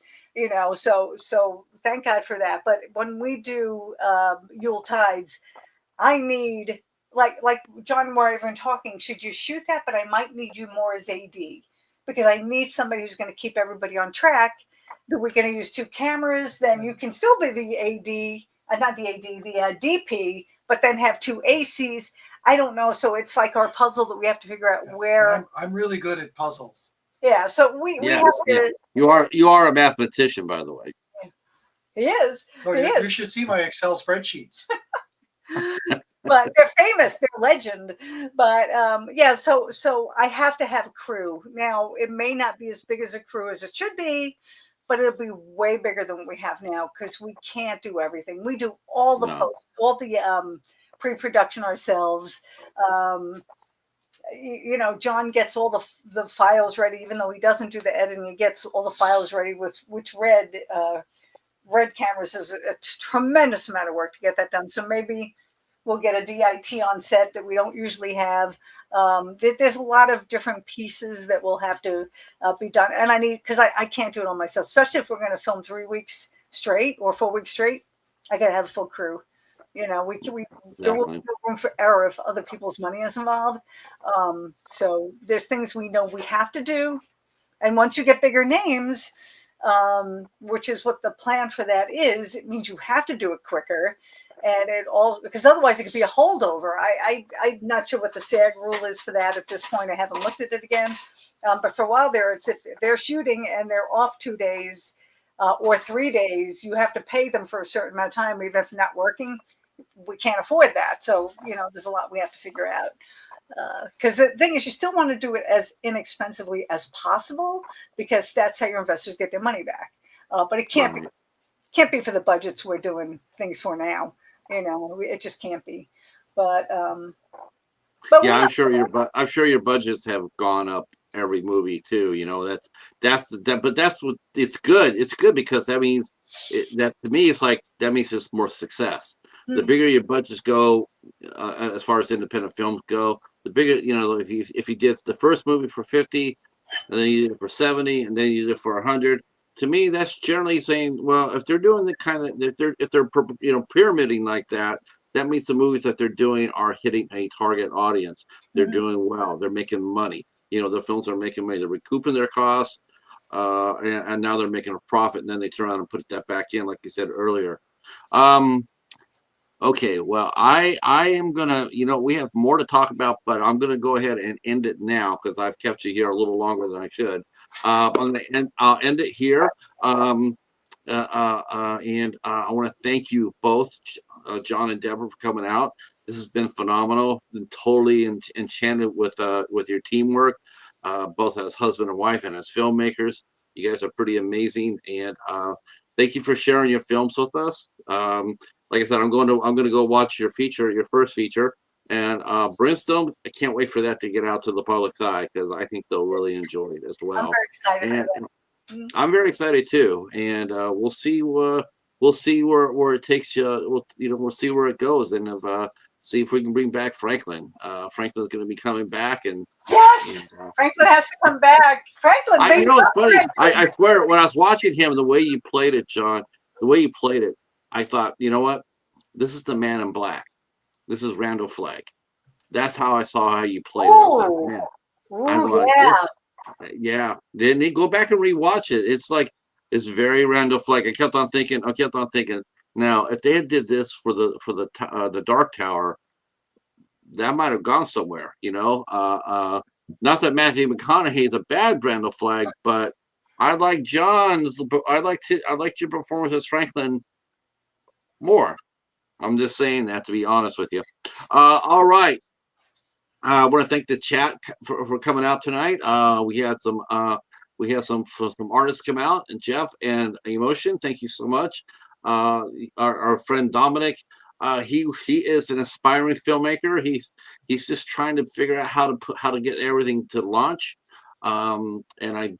So thank God for that. But when we do Yule Tides, I need like John and I have been talking. Should you shoot that? But I might need you more as AD because I need somebody who's going to keep everybody on track. We're going to use two cameras. Then you can still be the AD, not the AD, the DP, but then have two ACs. I don't know. So it's like our puzzle that we have to figure out Yes. where. I'm really good at puzzles. Yeah. So we have yes, yeah. to. You are a mathematician, by the way. He is. Oh, He you is. should see my Excel spreadsheets. But they're famous, they're legend. But yeah, so I have to have a crew. Now it may not be as big as a crew as it should be, but it'll be way bigger than what we have now because we can't do everything. We do all the No, post, all the pre-production ourselves. Um, John gets all the files ready, even though he doesn't do the editing. He gets all the files ready with which red cameras is a tremendous amount of work to get that done. So maybe we'll get a DIT on set that we don't usually have. There's a lot of different pieces that will have to be done. And I need, because I can't do it all myself, especially if we're going to film 3 weeks straight or 4 weeks straight. I got to have a full crew. We there will be exactly. no room for error if other people's money is involved. So there's things we know we have to do. And once you get bigger names, which is what the plan for that is, it means you have to do it quicker. And because otherwise it could be a holdover. I'm not sure what the SAG rule is for that at this point. I haven't looked at it again. But for a while there, it's if they're shooting and they're off 2 days or 3 days, you have to pay them for a certain amount of time, even if they're not working. We can't afford that. So, there's a lot we have to figure out. Because the thing is, you still want to do it as inexpensively as possible because that's how your investors get their money back. But it can't be for the budgets we're doing things for now. It just can't be. But Yeah, I'm sure your budgets have gone up every movie too. But that's what it's good. It's good because that means that to me it's like that means it's more success. The bigger your budgets go, as far as independent films go, the bigger if you did the first movie for 50, and then you did it for 70, and then you did it for 100. To me, that's generally saying, well, if they're doing the kind of if they're pyramiding like that, that means the movies that they're doing are hitting a target audience. They're doing well. They're making money. The films are making money. They're recouping their costs, and now they're making a profit. And then they turn around and put that back in, like you said earlier. Okay, well, I am gonna, we have more to talk about, but I'm gonna go ahead and end it now because I've kept you here a little longer than I should. I'll end it here. And I want to thank you both, John and Debra, for coming out. This has been phenomenal. Been totally enchanted with your teamwork, both as husband and wife and as filmmakers. You guys are pretty amazing, and thank you for sharing your films with us. Like I said, I'm going to go watch your first feature, and Brimstone. I can't wait for that to get out to the public's eye because I think they'll really enjoy it as well. I'm very excited And for that. I'm very excited too, and we'll see where it takes you. We'll see where it goes, and see if we can bring back Franklin. Franklin's going to be coming back, and Yes, Franklin has to come back. Franklin, it's funny. I swear, when I was watching him, the way you played it, John, the way you played it, I thought, you know what? This is the Man in Black. This is Randall Flagg. That's how I saw how you played it. Oh, I'm like, yeah. Then you go back and rewatch it. It's very Randall Flagg. I kept on thinking. Now, if they had did this for the Dark Tower, that might have gone somewhere, Not that Matthew McConaughey is a bad Randall Flagg, but I like John's. I liked your performance as Franklin more. I'm just saying that to be honest with you. All right. I want to thank the chat for coming out tonight. We had some artists come out, and Jeff and Emotion. Thank you so much. Our friend Dominic. He is an aspiring filmmaker. He's just trying to figure out how to get everything to launch. And I,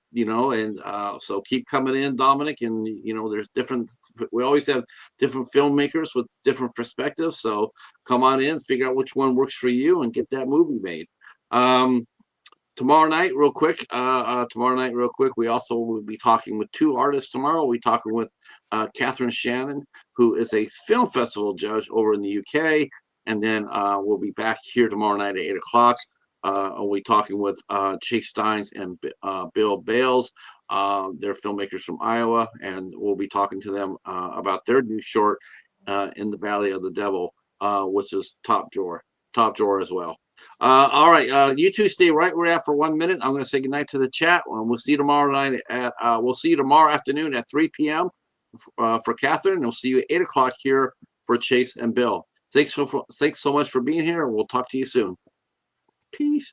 so keep coming in, Dominic. And there's different. We always have different filmmakers with different perspectives. So come on in, figure out which one works for you, and get that movie made. Tomorrow night, real quick. We also will be talking with two artists tomorrow. We'll be talking with Catherine Shannon, who is a film festival judge over in the UK, and then we'll be back here tomorrow night at 8:00. We'll be talking with Chase Steins and Bill Bales. They're filmmakers from Iowa, and we'll be talking to them about their new short, In the Valley of the Devil, which is top drawer as well. All right, you two stay right where you're at for 1 minute. I'm going to say goodnight to the chat. We'll see you tomorrow night we'll see you tomorrow afternoon at 3 p.m. For Catherine. And we'll see you at 8:00 here for Chase and Bill. Thanks so much for being here. We'll talk to you soon. Peace.